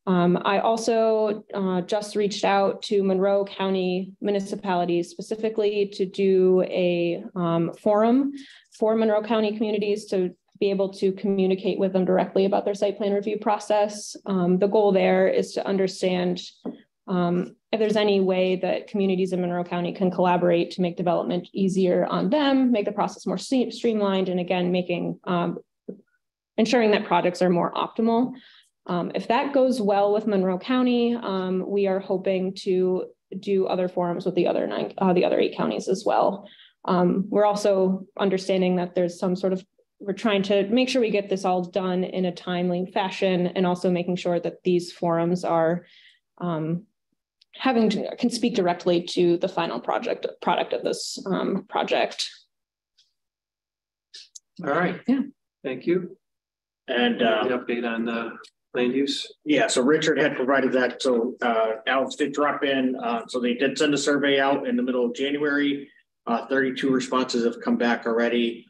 I also just reached out to Monroe County municipalities specifically to do a forum for Monroe County communities to be able to communicate with them directly about their site plan review process. The goal there is to understand if there's any way that communities in Monroe County can collaborate to make development easier on them, make the process more streamlined, and again, ensuring that projects are more optimal. If that goes well with Monroe County, we are hoping to do other forums with the other 8 counties as well. We're also understanding that there's we're trying to make sure we get this all done in a timely fashion, and also making sure that these forums are can speak directly to the final product of this project. All right. Yeah. Thank you. And the update on the land use. Yeah, so Richard had provided that. So Alex did drop in. So they did send a survey out in the middle of January. 32 responses have come back already.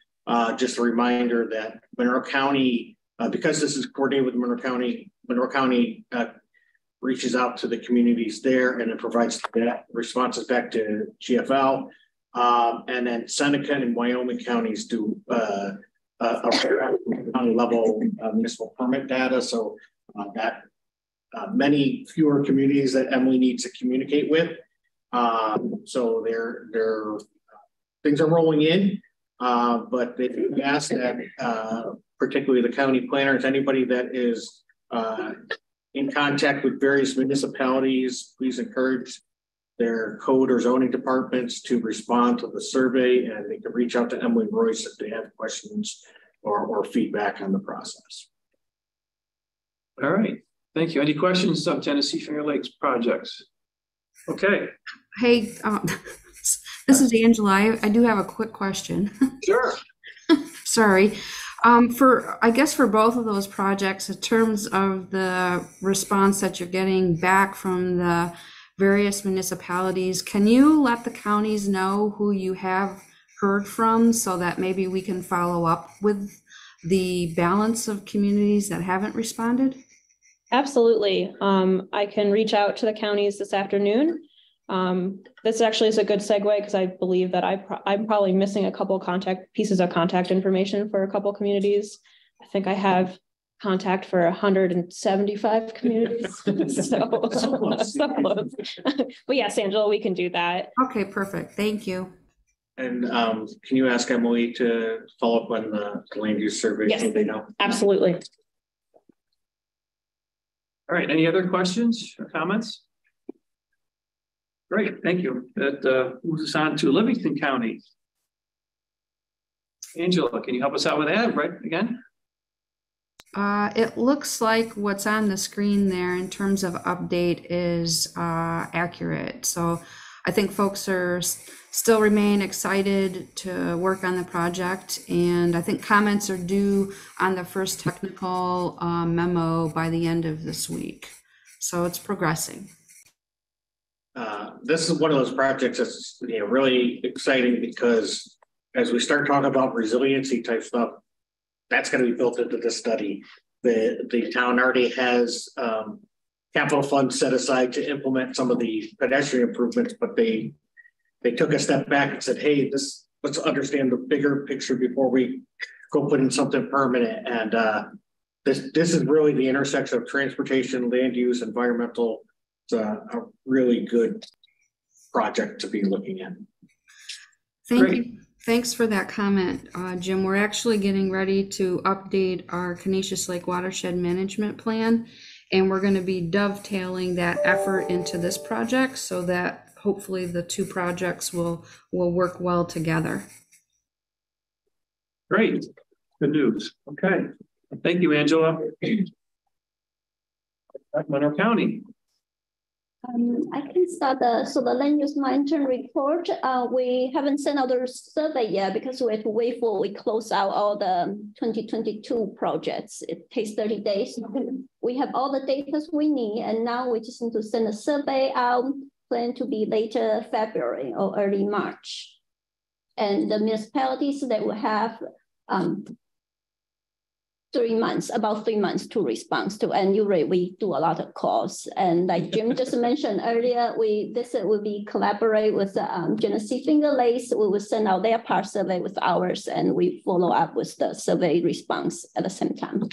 Just a reminder that Monroe County, because this is coordinated with Monroe County reaches out to the communities there and then provides that responses back to GFL. And then Seneca and Wyoming counties do county level municipal permit data. So that many fewer communities that Emily needs to communicate with. So their things are rolling in, but they ask that particularly the county planners, anybody that is in contact with various municipalities, please encourage their code or zoning departments to respond to the survey, and they can reach out to Emily and Royce if they have questions or feedback on the process. All right, thank you. Any questions of Tennessee Finger Lakes projects? Okay. Hey, this is Angela. I do have a quick question. Sure. Sorry. I guess for both of those projects, in terms of the response that you're getting back from the various municipalities, can you let the counties know who you have heard from so that maybe we can follow up with the balance of communities that haven't responded? Absolutely. I can reach out to the counties this afternoon. This actually is a good segue because I believe that I'm probably missing a couple pieces of contact information for a couple communities. I think I have contact for 175 communities. so close. But yes, Angela, we can do that. Okay, perfect. Thank you. And can you ask Emily to follow up on the land use survey? Yes, so they know? Absolutely. All right, any other questions or comments? Great, thank you. That moves us on to Livingston County. Angela, can you help us out with that right again? It looks like what's on the screen there in terms of update is accurate. So I think folks still remain excited to work on the project, and I think comments are due on the first technical memo by the end of this week. So it's progressing. This is one of those projects that's really exciting because as we start talking about resiliency type stuff, that's going to be built into the study. The town already has capital funds set aside to implement some of the pedestrian improvements, but they took a step back and said, hey, let's understand the bigger picture before we go put in something permanent. And this is really the intersection of transportation, land use, environmental. It's a really good project to be looking at. Thank you. Thanks for that comment, Jim. We're actually getting ready to update our Canisius Lake Watershed Management Plan, and we're going to be dovetailing that effort into this project so that hopefully the two projects will work well together. Great, good news. Okay, thank you, Angela. Monroe County. I can start the land use monitoring report. We haven't sent out the survey yet because we have to wait for we close out all the 2022 projects. It takes 30 days. We have all the data we need, and now we just need to send a survey out, planned to be later February or early March. And the municipalities that will have 3 months, about 3 months to respond to, and usually we do a lot of calls. And like Jim just mentioned earlier, this will be collaborate with Genesee Finger Lakes. We will send out their part survey with ours, and we follow up with the survey response at the same time.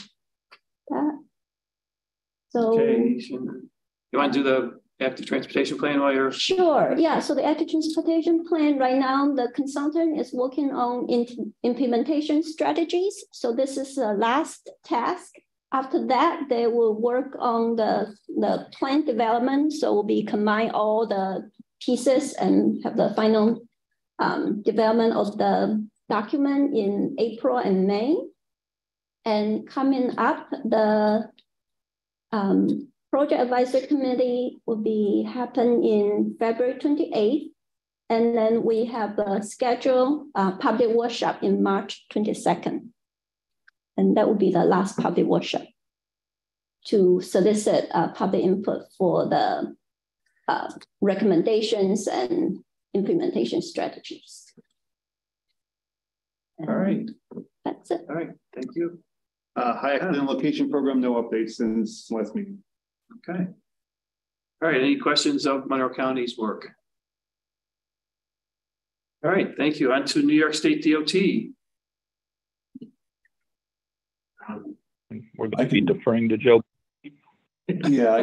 So, okay, you want to do the active transportation plan while you're? Sure, yeah. So the active transportation plan right now, the consultant is working on implementation strategies. So this is the last task. After that, they will work on the plan development. So we'll be combine all the pieces and have the final development of the document in April and May. And coming up, the Project Advisory Committee will happen in February 28th. And then we have a scheduled public workshop in March 22nd. And that will be the last public workshop to solicit public input for the recommendations and implementation strategies. All right. That's it. All right, thank you. High accident location program, no updates since last meeting. Okay. All right, any questions of Monroe County's work? All right, thank you. On to New York State DOT. We're going to be deferring to Joe. Yeah, I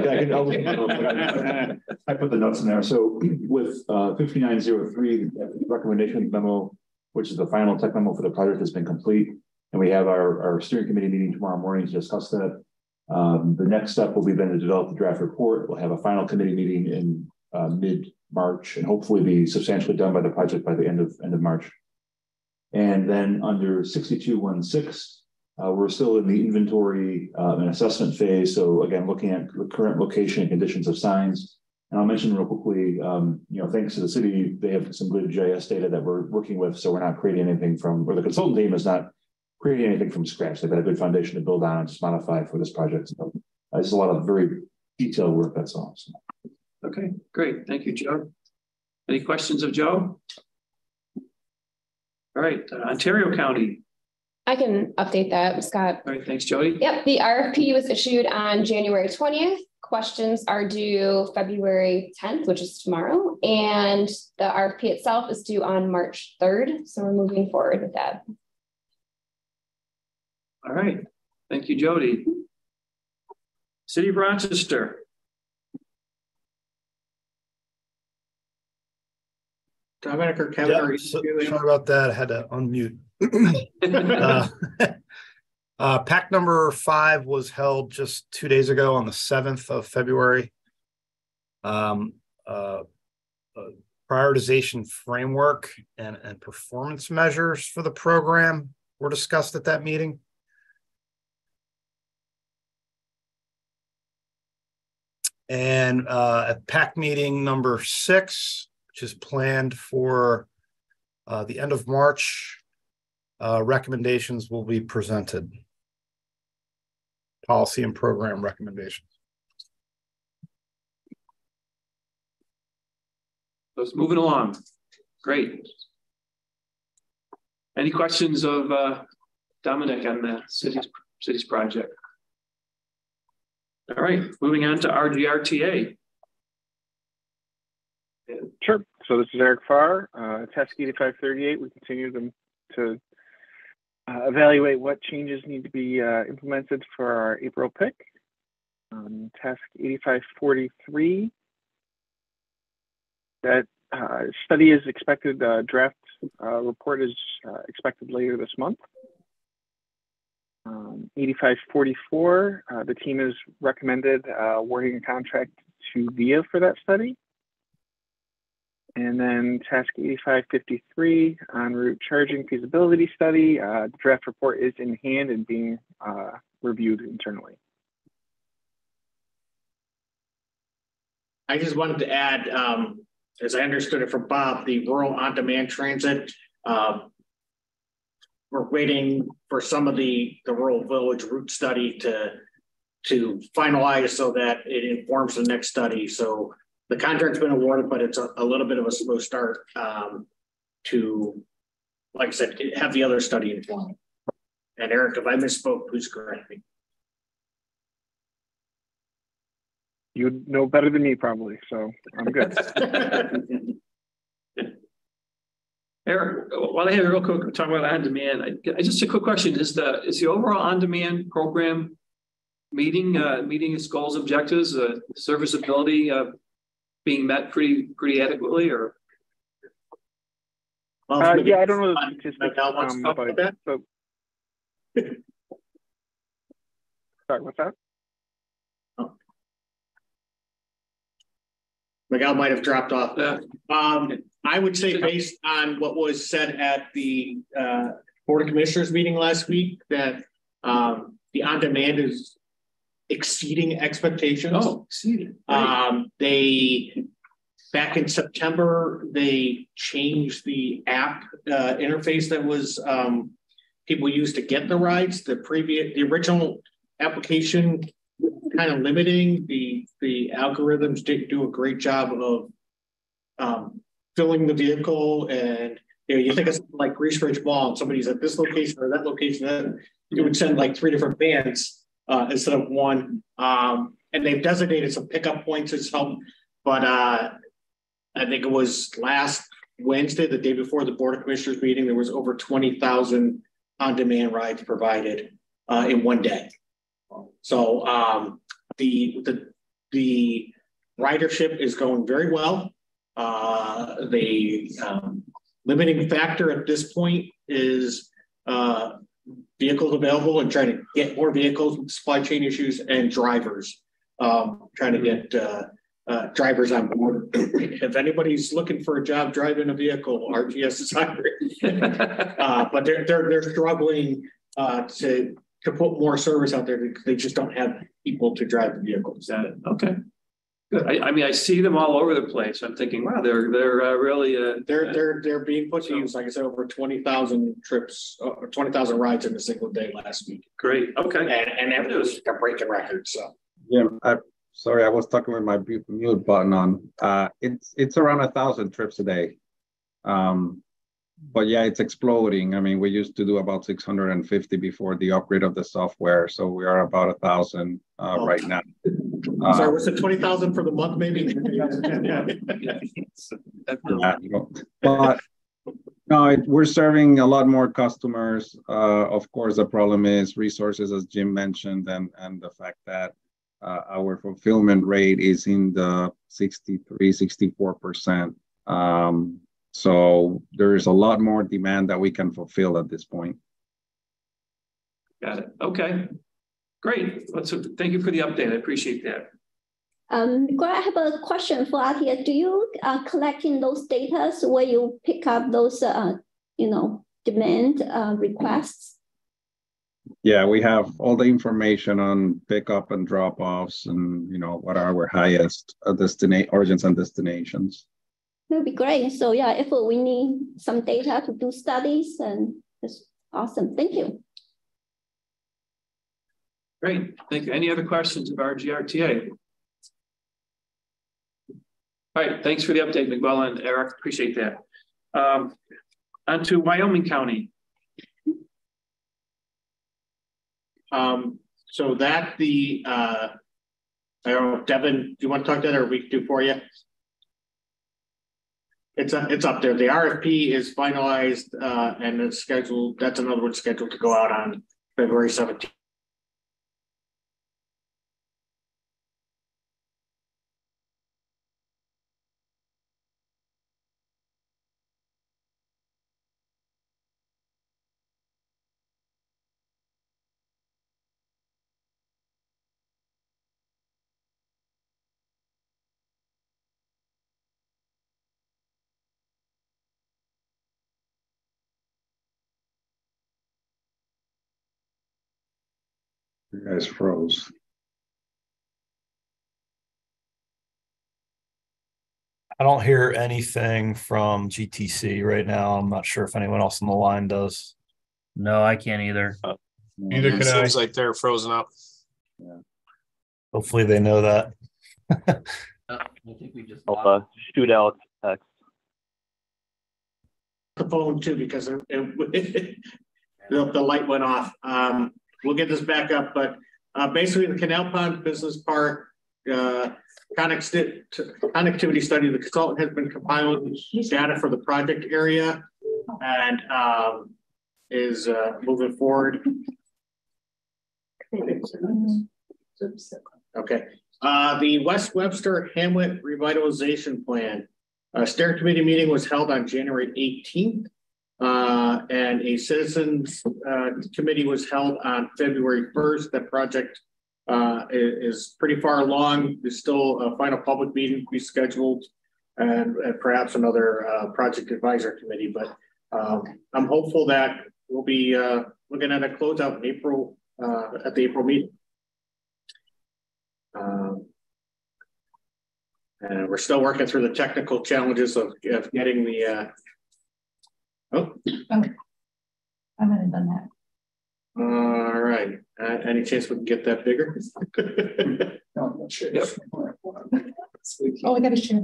put the notes in there. So with 5903, the recommendation memo, which is the final tech memo for the project, has been complete. And we have our steering committee meeting tomorrow morning to discuss that. The next step will be then to develop the draft report. We'll have a final committee meeting in mid-March and hopefully be substantially done by the project by the end of March. And then under 6216, we're still in the inventory and assessment phase. So again, looking at the current location and conditions of signs. And I'll mention real quickly, thanks to the city, they have some good GIS data that we're working with. So we're not creating anything from, or the consultant team is not creating anything from scratch. They've got a good foundation to build on and just modify for this project. So there's a lot of very detailed work, that's all. So. Okay, great. Thank you, Joe. Any questions of Joe? All right, Ontario County. I can update that, Scott. All right, thanks, Jody. Yep, the RFP was issued on January 20th. Questions are due February 10th, which is tomorrow. And the RFP itself is due on March 3rd. So we're moving forward with that. All right, thank you, Jody. City of Rochester. Dominic or Kevin, are you sorry about that. I had to unmute. Pack number 5 was held just 2 days ago on the 7th of February. Prioritization framework and performance measures for the program were discussed at that meeting. And at PAC meeting number 6, which is planned for the end of March, recommendations will be presented. Policy and program recommendations. So it's moving along. Great. Any questions of Dominic on the city's project? All right, moving on to RGRTA. Sure. So this is Eric Farr, Test 8538. We continue to evaluate what changes need to be implemented for our April pick. Task 8543. That study is expected, draft report is expected later this month. 8544, the team has recommended awarding a contract to VIA for that study. And then task 8553, en route charging feasibility study, the draft report is in hand and being reviewed internally. I just wanted to add, as I understood it from Bob, the rural on-demand transit, we're waiting for some of the rural village route study to finalize so that it informs the next study. So the contract's been awarded, but it's a little bit of a slow start to, like I said, have the other study informed. And Eric, if I misspoke, please correct me. You know better than me, probably, so I'm good. Eric, while I have you real quick, talk about on-demand. Just a quick question: Is the overall on-demand program meeting its goals, objectives, serviceability being met pretty adequately, or? Yeah, I don't know the statistics, but sorry, what's that? Miguel might have dropped off. I would say, based on what was said at the Board of Commissioners meeting last week, that the on-demand is exceeding expectations. Oh, exceeding. They, back in September, they changed the app interface that was people used to get the rides. The original application kind of limiting. The algorithms didn't do a great job of filling the vehicle, and you think of something like Grease Ridge Mall, and somebody's at this location or that location, then it would send like 3 different vans instead of one. And they've designated some pickup points as help, but I think it was last Wednesday, the day before the Board of Commissioners meeting, there was over 20,000 on-demand rides provided in one day. So the ridership is going very well. The limiting factor at this point is vehicles available and trying to get more vehicles with supply chain issues and drivers. Trying to get drivers on board. If anybody's looking for a job driving a vehicle, RGS is hiring. But they're struggling to put more service out there because they just don't have people to drive the vehicles. Okay. Good. I mean, I see them all over the place. I'm thinking, wow, they're really they're being put to use. Like I said, over 20,000 trips, or 20,000 rides in a single day last week. Great. Okay. And that was a breaking record. So yeah, sorry, I was talking with my mute button on. It's around 1,000 trips a day. But yeah, it's exploding. I mean, we used to do about 650 before the upgrade of the software, so we are about 1,000 right now. Sorry, was it 20,000 for the month, maybe? But no, we're serving a lot more customers. Of course, the problem is resources, as Jim mentioned, and the fact that our fulfillment rate is in the 63, 64%. So there is a lot more demand that we can fulfill at this point. Got it. Okay. Great. Thank you for the update. I appreciate that. Greg, I have a question for Atia. Do you collecting those data where you pick up those, demand requests? Yeah, we have all the information on pickup and drop-offs, and what are our highest origins and destinations. That would be great. So yeah, if we need some data to do studies, and it's awesome. Thank you. Great. Thank you. Any other questions of our GRTA? All right. Thanks for the update, Miguel and Eric. Appreciate that. On to Wyoming County. So that I don't know, Devin, do you want to talk to that, or we can do for you? It's up there. The RFP is finalized and it's scheduled. That's another one scheduled to go out on February 17th. You guys froze. I don't hear anything from GTC right now. I'm not sure if anyone else on the line does. No, I can't either. Neither can I. Seems like they're frozen up. Yeah. Hopefully they know that. I think we just I'll shoot out text. The phone too, because the light went off. We'll get this back up, but basically the Canal Pond Business Park connectivity study, the consultant has been compiling data for the project area and is moving forward. Okay. The West Webster Hamlet Revitalization Plan. Steering committee meeting was held on January 18th. And a citizens committee was held on February 1st. That project is pretty far along. There's still a final public meeting to be scheduled and perhaps another project advisor committee. But I'm hopeful that we'll be looking at a closeout in April at the April meeting. And we're still working through the technical challenges of getting the I haven't done that. All right. Any chance we can get that bigger? No, I'm not sure. Yep. Oh, I got to share.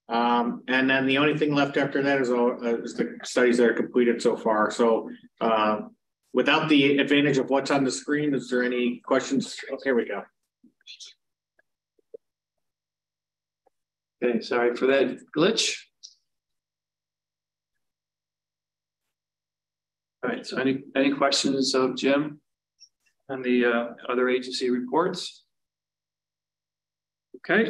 And then the only thing left after that is the studies that are completed so far. So without the advantage of what's on the screen, is there any questions? Oh, here we go. Okay, sorry for that glitch. All right, so any questions of Jim and the other agency reports? Okay.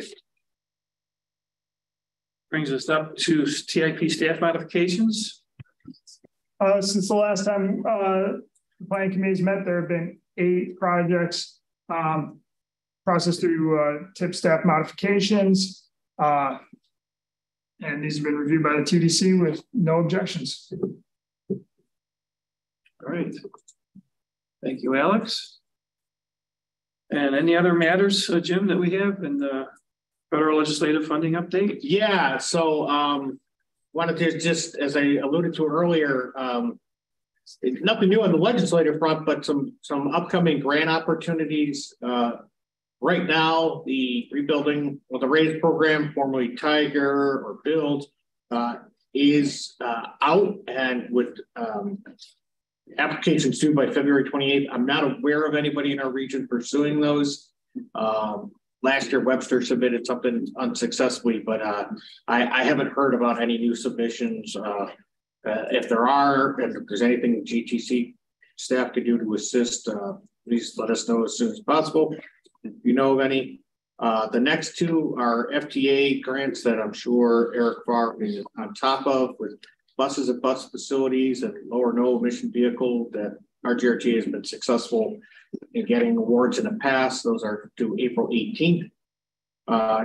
Brings us up to TIP staff modifications. Since the last time the planning committees met, there have been 8 projects processed through TIP staff modifications. And these have been reviewed by the TDC with no objections. All right. Thank you, Alex. And any other matters, Jim, that we have in the federal legislative funding update? Yeah, so wanted to just, as I alluded to earlier, nothing new on the legislative front, but some upcoming grant opportunities. Right now, the rebuilding, well, the RAISE program, formerly Tiger or Build, is out and with applications due by February 28th. I'm not aware of anybody in our region pursuing those. Last year, Webster submitted something unsuccessfully, but I haven't heard about any new submissions. If there are, and if there's anything GTC staff could do to assist, please let us know as soon as possible. If you know of any. The next 2 are FTA grants that I'm sure Eric Farr is on top of, with buses and bus facilities and low or no emission vehicle that our GRTA has been successful in getting awards in the past. Those are due April 18th.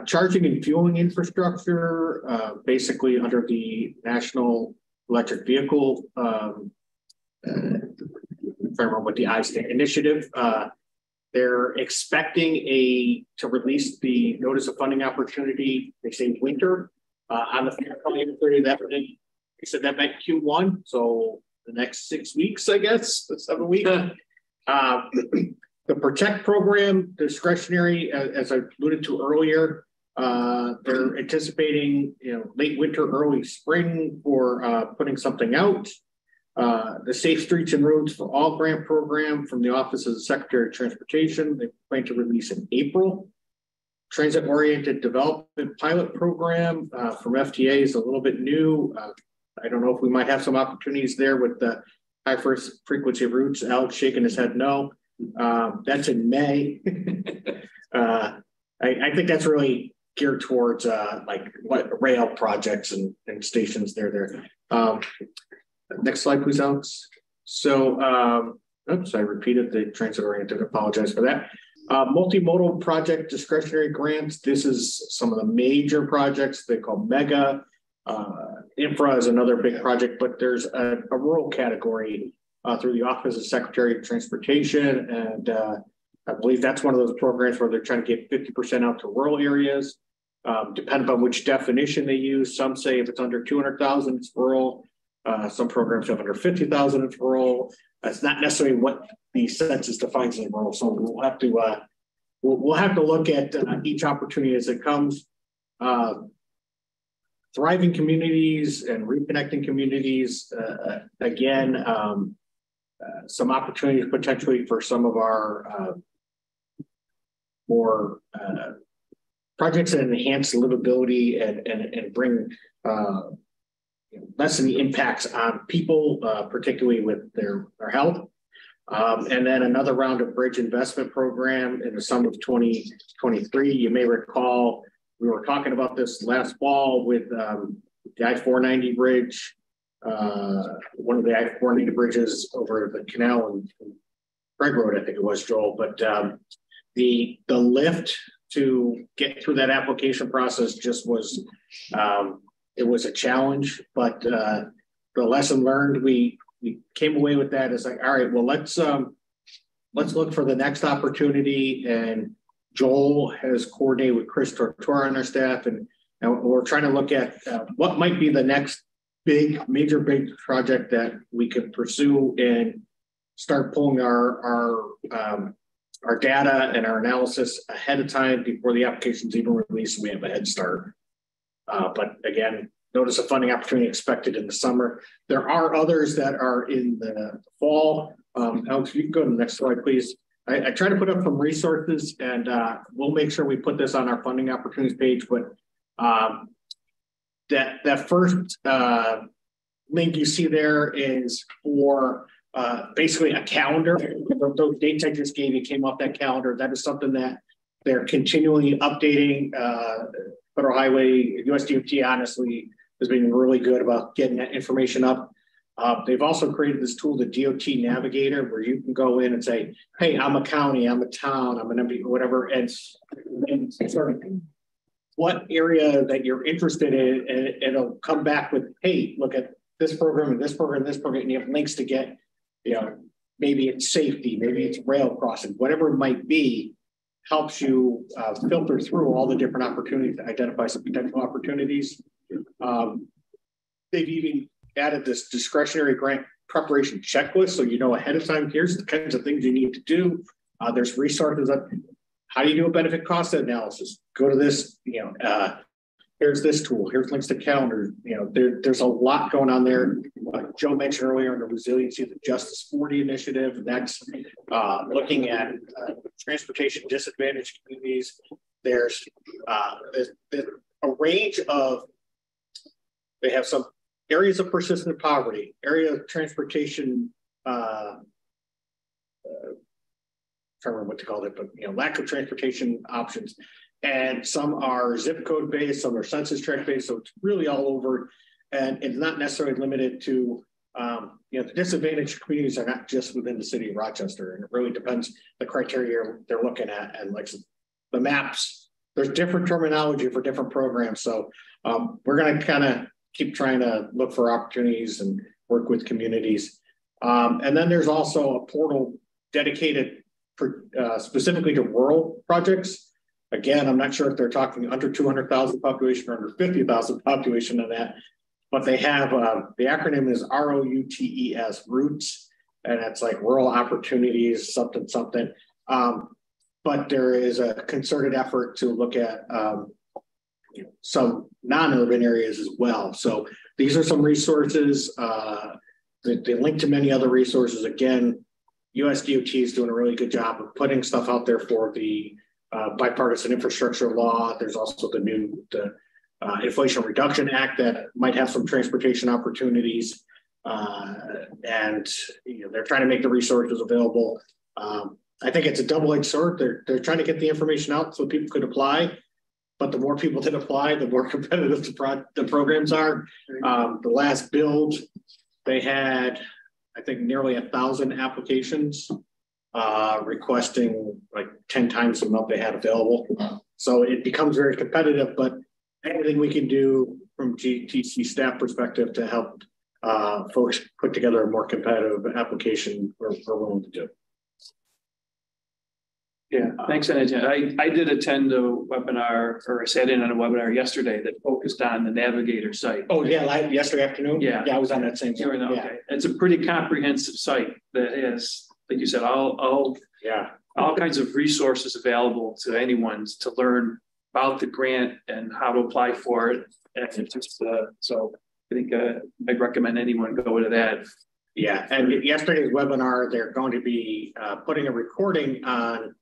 Charging and fueling infrastructure, basically under the National Electric Vehicle, I don't remember what the I-Stand initiative. They're expecting to release the notice of funding opportunity, they say winter, on the 30th. They said that meant Q1, so the next 6 weeks, I guess, 7 weeks. The Protect program, discretionary, as I alluded to earlier, they're anticipating, late winter, early spring for putting something out. The Safe Streets and Roads for All grant program from the Office of the Secretary of Transportation, they plan to release in April. transit-oriented development pilot program from FTA is a little bit new. I don't know if we might have some opportunities there with the high first frequency routes. Alex shaking his head no. That's in May. I think that's really geared towards like what rail projects and stations there. Next slide, please, Alex. So, oops, I repeated the transit-oriented. Apologize for that. Multimodal project discretionary grants. This is some of the major projects they call mega. Infra is another big project, but there's a rural category through the Office of Secretary of Transportation. And I believe that's one of those programs where they're trying to get 50% out to rural areas. Depending on which definition they use. Some say if it's under 200,000, it's rural. Some programs have under 50,000, it's rural. That's not necessarily what the census defines as rural. So we'll have to look at each opportunity as it comes. Thriving communities and reconnecting communities. Again, some opportunities potentially for some of our more projects that enhance livability and bring lessen the impacts on people, particularly with their health. And then another round of bridge investment program in the summer of 2023. You may recall we were talking about this last fall with the I-490 bridge, one of the I-490 bridges over the canal and Craig Road, I think it was, Joel. But the lift to get through that application process just was it was a challenge, but the lesson learned, we came away with that as like, all right, well, let's look for the next opportunity. And Joel has coordinated with Chris Tortora on our staff, and we're trying to look at what might be the next major project that we could pursue and start pulling our data and our analysis ahead of time before the application's even released. So we have a head start. But again, notice a funding opportunity expected in the summer. There are others that are in the fall. Alex, you can go to the next slide, please. I try to put up some resources, and we'll make sure we put this on our funding opportunities page. But that first link you see there is for basically a calendar. Those dates I just gave you came off that calendar. That is something that they're continually updating. Federal Highway, USDOT honestly has been really good about getting that information up. They've also created this tool, the DOT Navigator, where you can go in and say, hey, I'm a county, I'm a town, I'm an MP, whatever, and sort of what area that you're interested in, and it'll come back with, hey, look at this program and this program and this program, and you have links to get, maybe it's safety, maybe it's rail crossing, whatever it might be, helps you filter through all the different opportunities to identify some potential opportunities. They've even added this discretionary grant preparation checklist, so you know ahead of time, here's the kinds of things you need to do. There's resources of how do you do a benefit cost analysis? Go to this, here's this tool, here's links to calendar. There's a lot going on there. Joe mentioned earlier in the resiliency of the Justice 40 initiative. That's looking at transportation disadvantaged communities. There's a range of, they have some areas of persistent poverty, area of transportation, trying to remember what to call it, but lack of transportation options. And some are zip code based, some are census tract based, so it's really all over. And it's not necessarily limited to, the disadvantaged communities are not just within the city of Rochester, and it really depends the criteria they're looking at. And like the maps, there's different terminology for different programs. So we're going to kind of keep trying to look for opportunities and work with communities. And then there's also a portal dedicated for, specifically to rural projects. Again, I'm not sure if they're talking under 200,000 population or under 50,000 population of that, but they have, the acronym is ROUTES, ROOTS, and it's like rural opportunities, something, something. But there is a concerted effort to look at some non-urban areas as well. So these are some resources. They link to many other resources. Again, USDOT is doing a really good job of putting stuff out there for the bipartisan infrastructure law. There's also the Inflation Reduction Act that might have some transportation opportunities. And they're trying to make the resources available. I think it's a double-edged sword. They're trying to get the information out so people could apply, but the more people that apply, the more competitive the programs are. The last build, they had, I think, nearly 1,000 applications requesting like 10 times the amount they had available. So it becomes very competitive, but anything we can do from GTC staff perspective to help folks put together a more competitive application, we're willing to do. Yeah, thanks, Anajan. I did attend a webinar, or sat in on a webinar yesterday that focused on the Navigator site. Oh yeah, yesterday afternoon. Yeah, I was on that same. Okay, it's a pretty comprehensive site that has, like you said, all kinds of resources available to anyone to learn about the grant and how to apply for it. And it's just so I think I'd recommend anyone go to that. Yeah, and yesterday's webinar, they're going to be putting a recording on,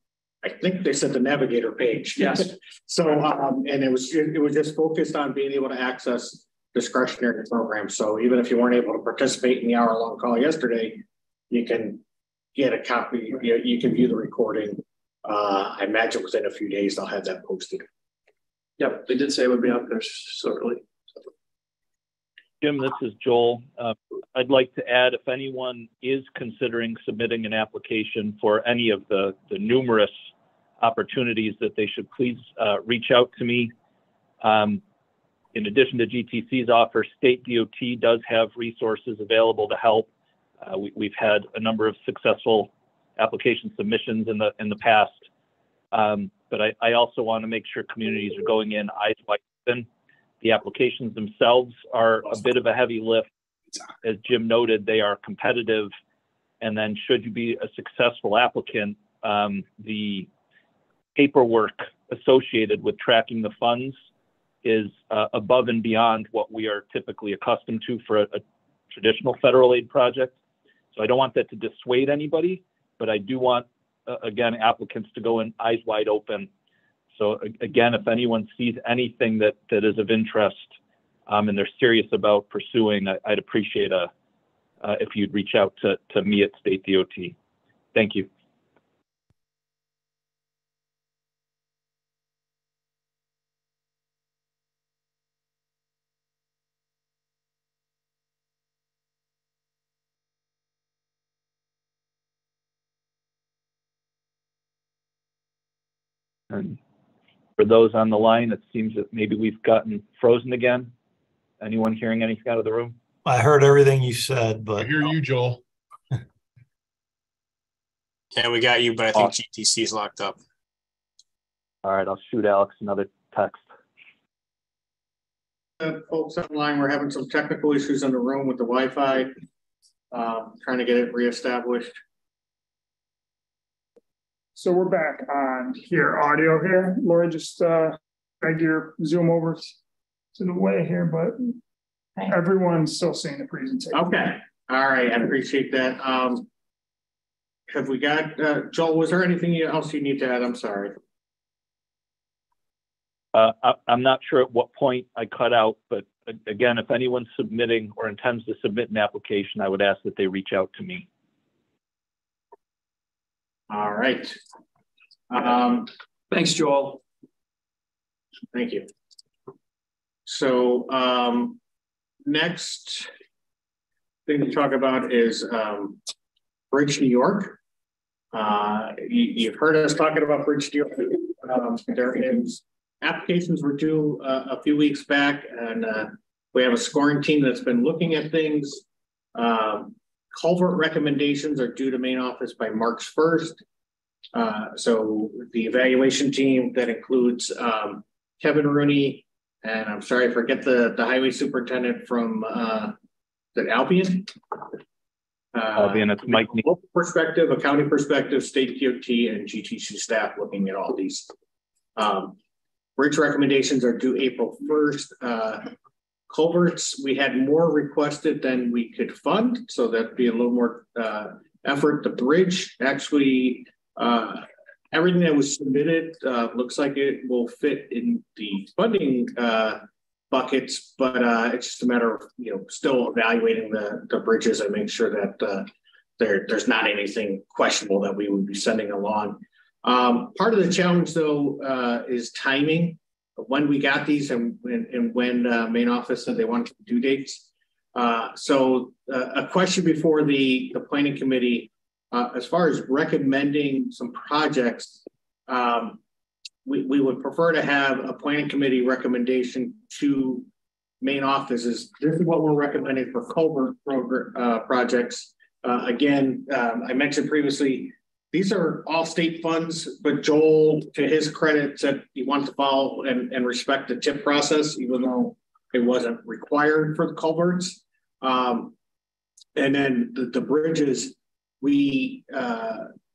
I think they said the Navigator page. Yes. So, and it was just focused on being able to access discretionary programs. So even if you weren't able to participate in the hour-long call yesterday, you can get a copy. You can view the recording. I imagine within a few days they'll have that posted. Yep, they did say it would be out there shortly. Jim, this is Joel. I'd like to add, if anyone is considering submitting an application for any of the numerous opportunities, that they should please reach out to me. In addition to GTC's offer, State DOT does have resources available to help. We've had a number of successful application submissions in the past, but I also want to make sure communities are going in eyes wide open. The applications themselves are a bit of a heavy lift. As Jim noted, they are competitive. And then should you be a successful applicant, the paperwork associated with tracking the funds is above and beyond what we are typically accustomed to for a traditional federal aid project. So I don't want that to dissuade anybody, but I do want, again, applicants to go in eyes wide open. So again, if anyone sees anything that is of interest and they're serious about pursuing, I'd appreciate if you'd reach out to me at State DOT. Thank you. And for those on the line, it seems that maybe we've gotten frozen again. Anyone hearing anything out of the room? I heard everything you said, but I hear you, Joel. Yeah, we got you, but I think GTC is locked up. All right, I'll shoot Alex another text. Folks online, we're having some technical issues in the room with the Wi-Fi. Trying to get it reestablished. So we're back on here, audio here. Laura, just drag your Zoom over to the way here, but everyone's still seeing the presentation. Okay, all right, I appreciate that. Have we got, Joel, was there anything else you need to add? I'm sorry. I'm not sure at what point I cut out, but again, if anyone's submitting or intends to submit an application, I would ask that they reach out to me. All right. Thanks, Joel. Thank you. So next thing to talk about is Bridge New York. You've heard us talking about Bridge New York. There is applications were due a few weeks back, and we have a scoring team that's been looking at things. Culvert recommendations are due to main office by March 1st. So the evaluation team that includes Kevin Rooney, and I'm sorry, I forget the highway superintendent from the Albion. Albion, it's Mike. Local perspective, a county perspective, state DOT, and GTC staff looking at all these. Bridge recommendations are due April 1st. Culverts, we had more requested than we could fund, so that'd be a little more effort. The bridge, actually, everything that was submitted looks like it will fit in the funding buckets, but it's just a matter of still evaluating the bridges and make sure that there's not anything questionable that we would be sending along. Part of the challenge though is timing of when we got these and when main office said they wanted due dates. So a question before the planning committee, as far as recommending some projects, we would prefer to have a planning committee recommendation to main offices. This is what we're recommending for culvert projects. Again, I mentioned previously, these are all state funds, but Joel, to his credit, said he wanted to follow and respect the TIP process, even though it wasn't required for the culverts. And then the bridges, we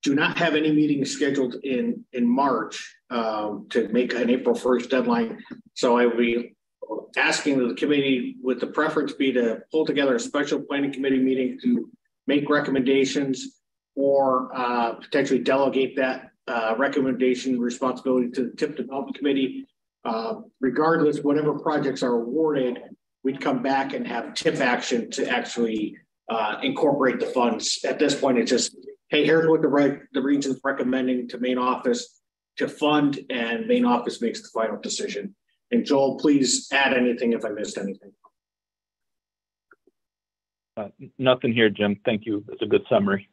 do not have any meetings scheduled in March to make an April 1st deadline. So I will be asking the committee, would the preference be to pull together a special planning committee meeting to make recommendations or potentially delegate that recommendation responsibility to the TIP development committee. Regardless, whatever projects are awarded, we'd come back and have TIP action to actually incorporate the funds. At this point, it's just, hey, here's what the region's recommending to main office to fund, and main office makes the final decision. And Joel, please add anything if I missed anything. Nothing here, Jim. Thank you. That's a good summary.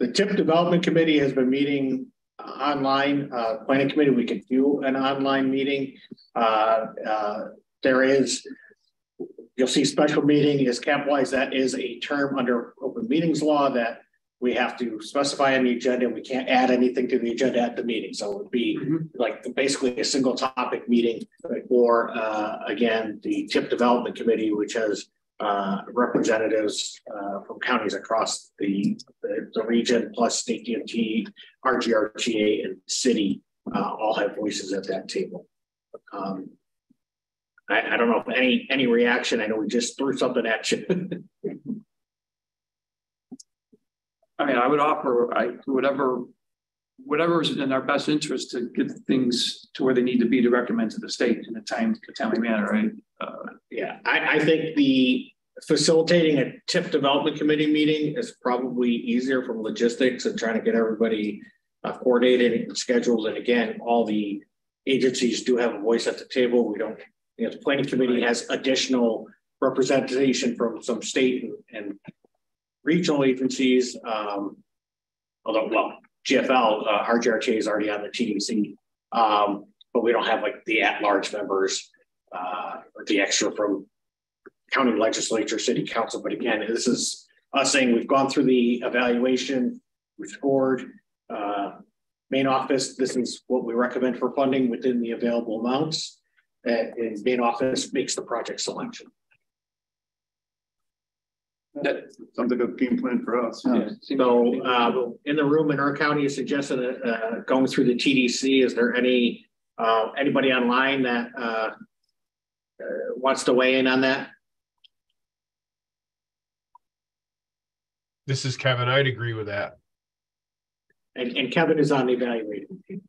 The TIP development committee has been meeting online. Planning committee, we could do an online meeting. There is, you'll see special meeting is capitalized. That is a term under open meetings law that we have to specify on the agenda. We can't add anything to the agenda at the meeting. So it would be like basically a single topic meeting, or again, the TIP development committee, which has representatives from counties across the region, plus state DMT, RGRTA, and city all have voices at that table. I don't know if any reaction. I know we just threw something at you. I mean, I would offer whatever is in our best interest to get things to where they need to be to recommend to the state in a timely manner, right? Yeah, I think the facilitating a TIP development committee meeting is probably easier from logistics and trying to get everybody coordinated and scheduled. And again, all the agencies do have a voice at the table. We don't, the planning committee has additional representation from some state and regional agencies. Although, well, GFL, RGRTA is already on the TDC, but we don't have like the at-large members or the extra from county legislature, city council. But again, this is us saying we've gone through the evaluation, we've scored, main office, this is what we recommend for funding within the available amounts, and main office makes the project selection. That sounds like a game plan for us. Yeah. So in the room in our county, you suggested going through the TDC. Is there any anybody online that wants to weigh in on that? This is Kevin. I'd agree with that. And Kevin is on the evaluating team.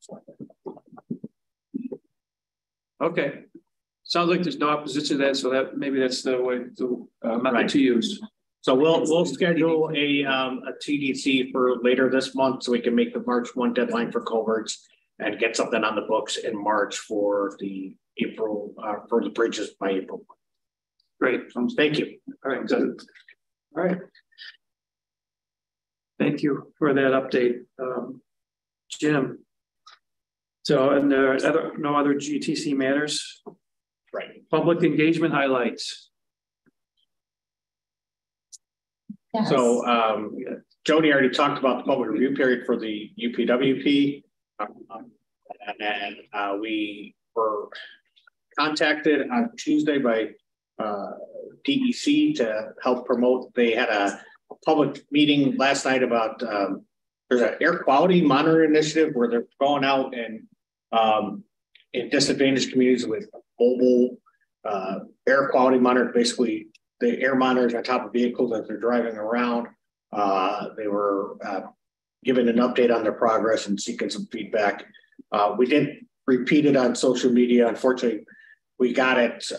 Okay. Sounds like there's no opposition to that, so that maybe that's the way to method to use. So we'll schedule a TDC for later this month so we can make the March 1 deadline for culverts and get something on the books in March for the April for the bridges by April. Great. Thank you. All right. All right. Thank you for that update, Jim. So, and there are no other GTC matters? Right. Public engagement highlights. Yes. So Jody already talked about the public review period for the UPWP. And we were contacted on Tuesday by DEC to help promote. They had a public meeting last night about there's an air quality monitoring initiative where they're going out and in disadvantaged communities with mobile air quality monitor, basically the air monitors on top of vehicles as they're driving around, They were given an update on their progress and seeking some feedback. We didn't repeat it on social media. Unfortunately, we got it.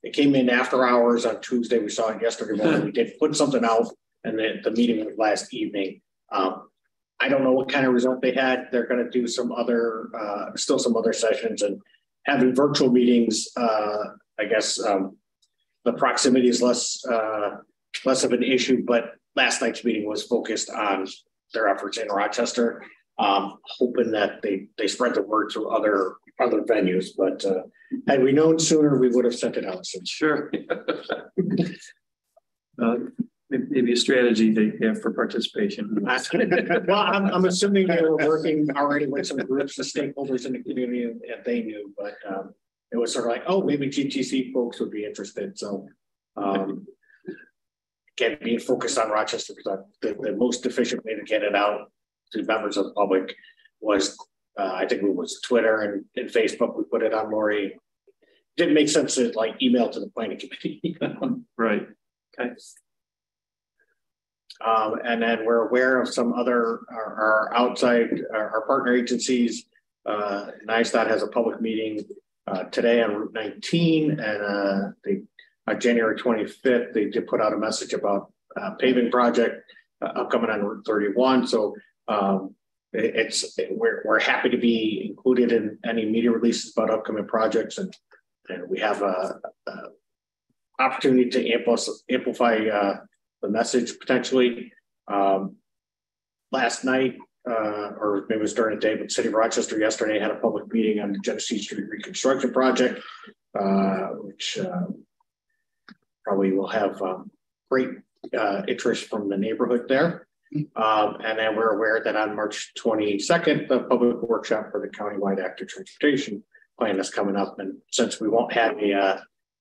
It came in after hours on Tuesday. We saw it yesterday morning. We did put something out, and the meeting was last evening. I don't know what kind of result they had. They're going to do some other, still some other sessions, and having virtual meetings. I guess the proximity is less of an issue. But last night's meeting was focused on their efforts in Rochester, hoping that they spread the word through other venues. But had we known sooner, we would have sent it out soon. Sure. Maybe a strategy they have for participation. Well, I'm assuming they were working already with some groups of stakeholders in the community, and they knew, but it was sort of like, oh, maybe GTC folks would be interested. So again, being focused on Rochester, because the most efficient way to get it out to members of the public was, I think it was Twitter and Facebook. We put it on Lori. It didn't make sense to like email to the planning committee. Right. Okay. And then we're aware of some other our outside our partner agencies. NISTOT has a public meeting today on Route 19, and on January 25th they did put out a message about paving project upcoming on Route 31. So we're happy to be included in any media releases about upcoming projects, and we have a opportunity to amplify the message potentially. Last night, or maybe it was during the day, but City of Rochester yesterday had a public meeting on the Genesee Street reconstruction project, which probably will have great interest from the neighborhood there. And then we're aware that on March 22nd, the public workshop for the countywide active transportation plan is coming up. And since we won't have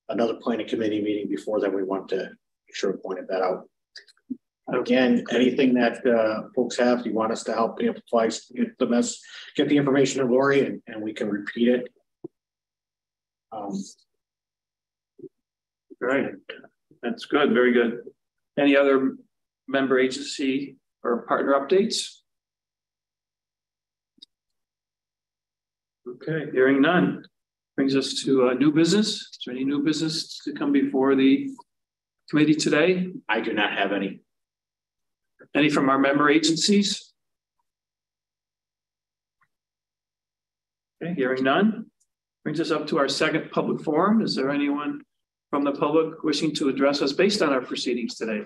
another planning committee meeting before then, we want to make sure we pointed that out. Again, anything that folks have, you want us to help amplify, get the information to Lori, and we can repeat it. Right. That's good. Very good. Any other member agency or partner updates? Okay, hearing none. Brings us to new business. Is there any new business to come before the committee today? I do not have any. Any from our member agencies? Okay, hearing none. Brings us up to our second public forum. Is there anyone from the public wishing to address us based on our proceedings today?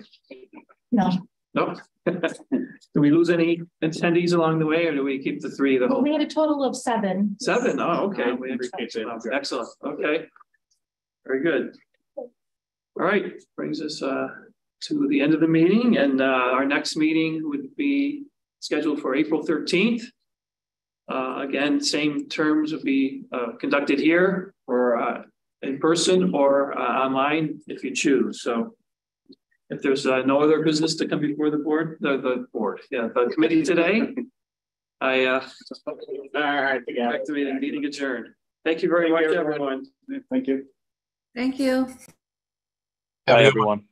No. No? Do we lose any attendees along the way, or do we keep the three? The whole? We had a total of 7. 7? Oh, okay. Excellent. Okay. Very good. All right. Brings us to the end of the meeting, and our next meeting would be scheduled for April 13th. Again, same terms would be conducted here or in person or online if you choose. So if there's no other business to come before the board, the committee today, all right, back to meeting adjourned. Thank you very much, everyone. Thank you. Thank you. Bye, everyone.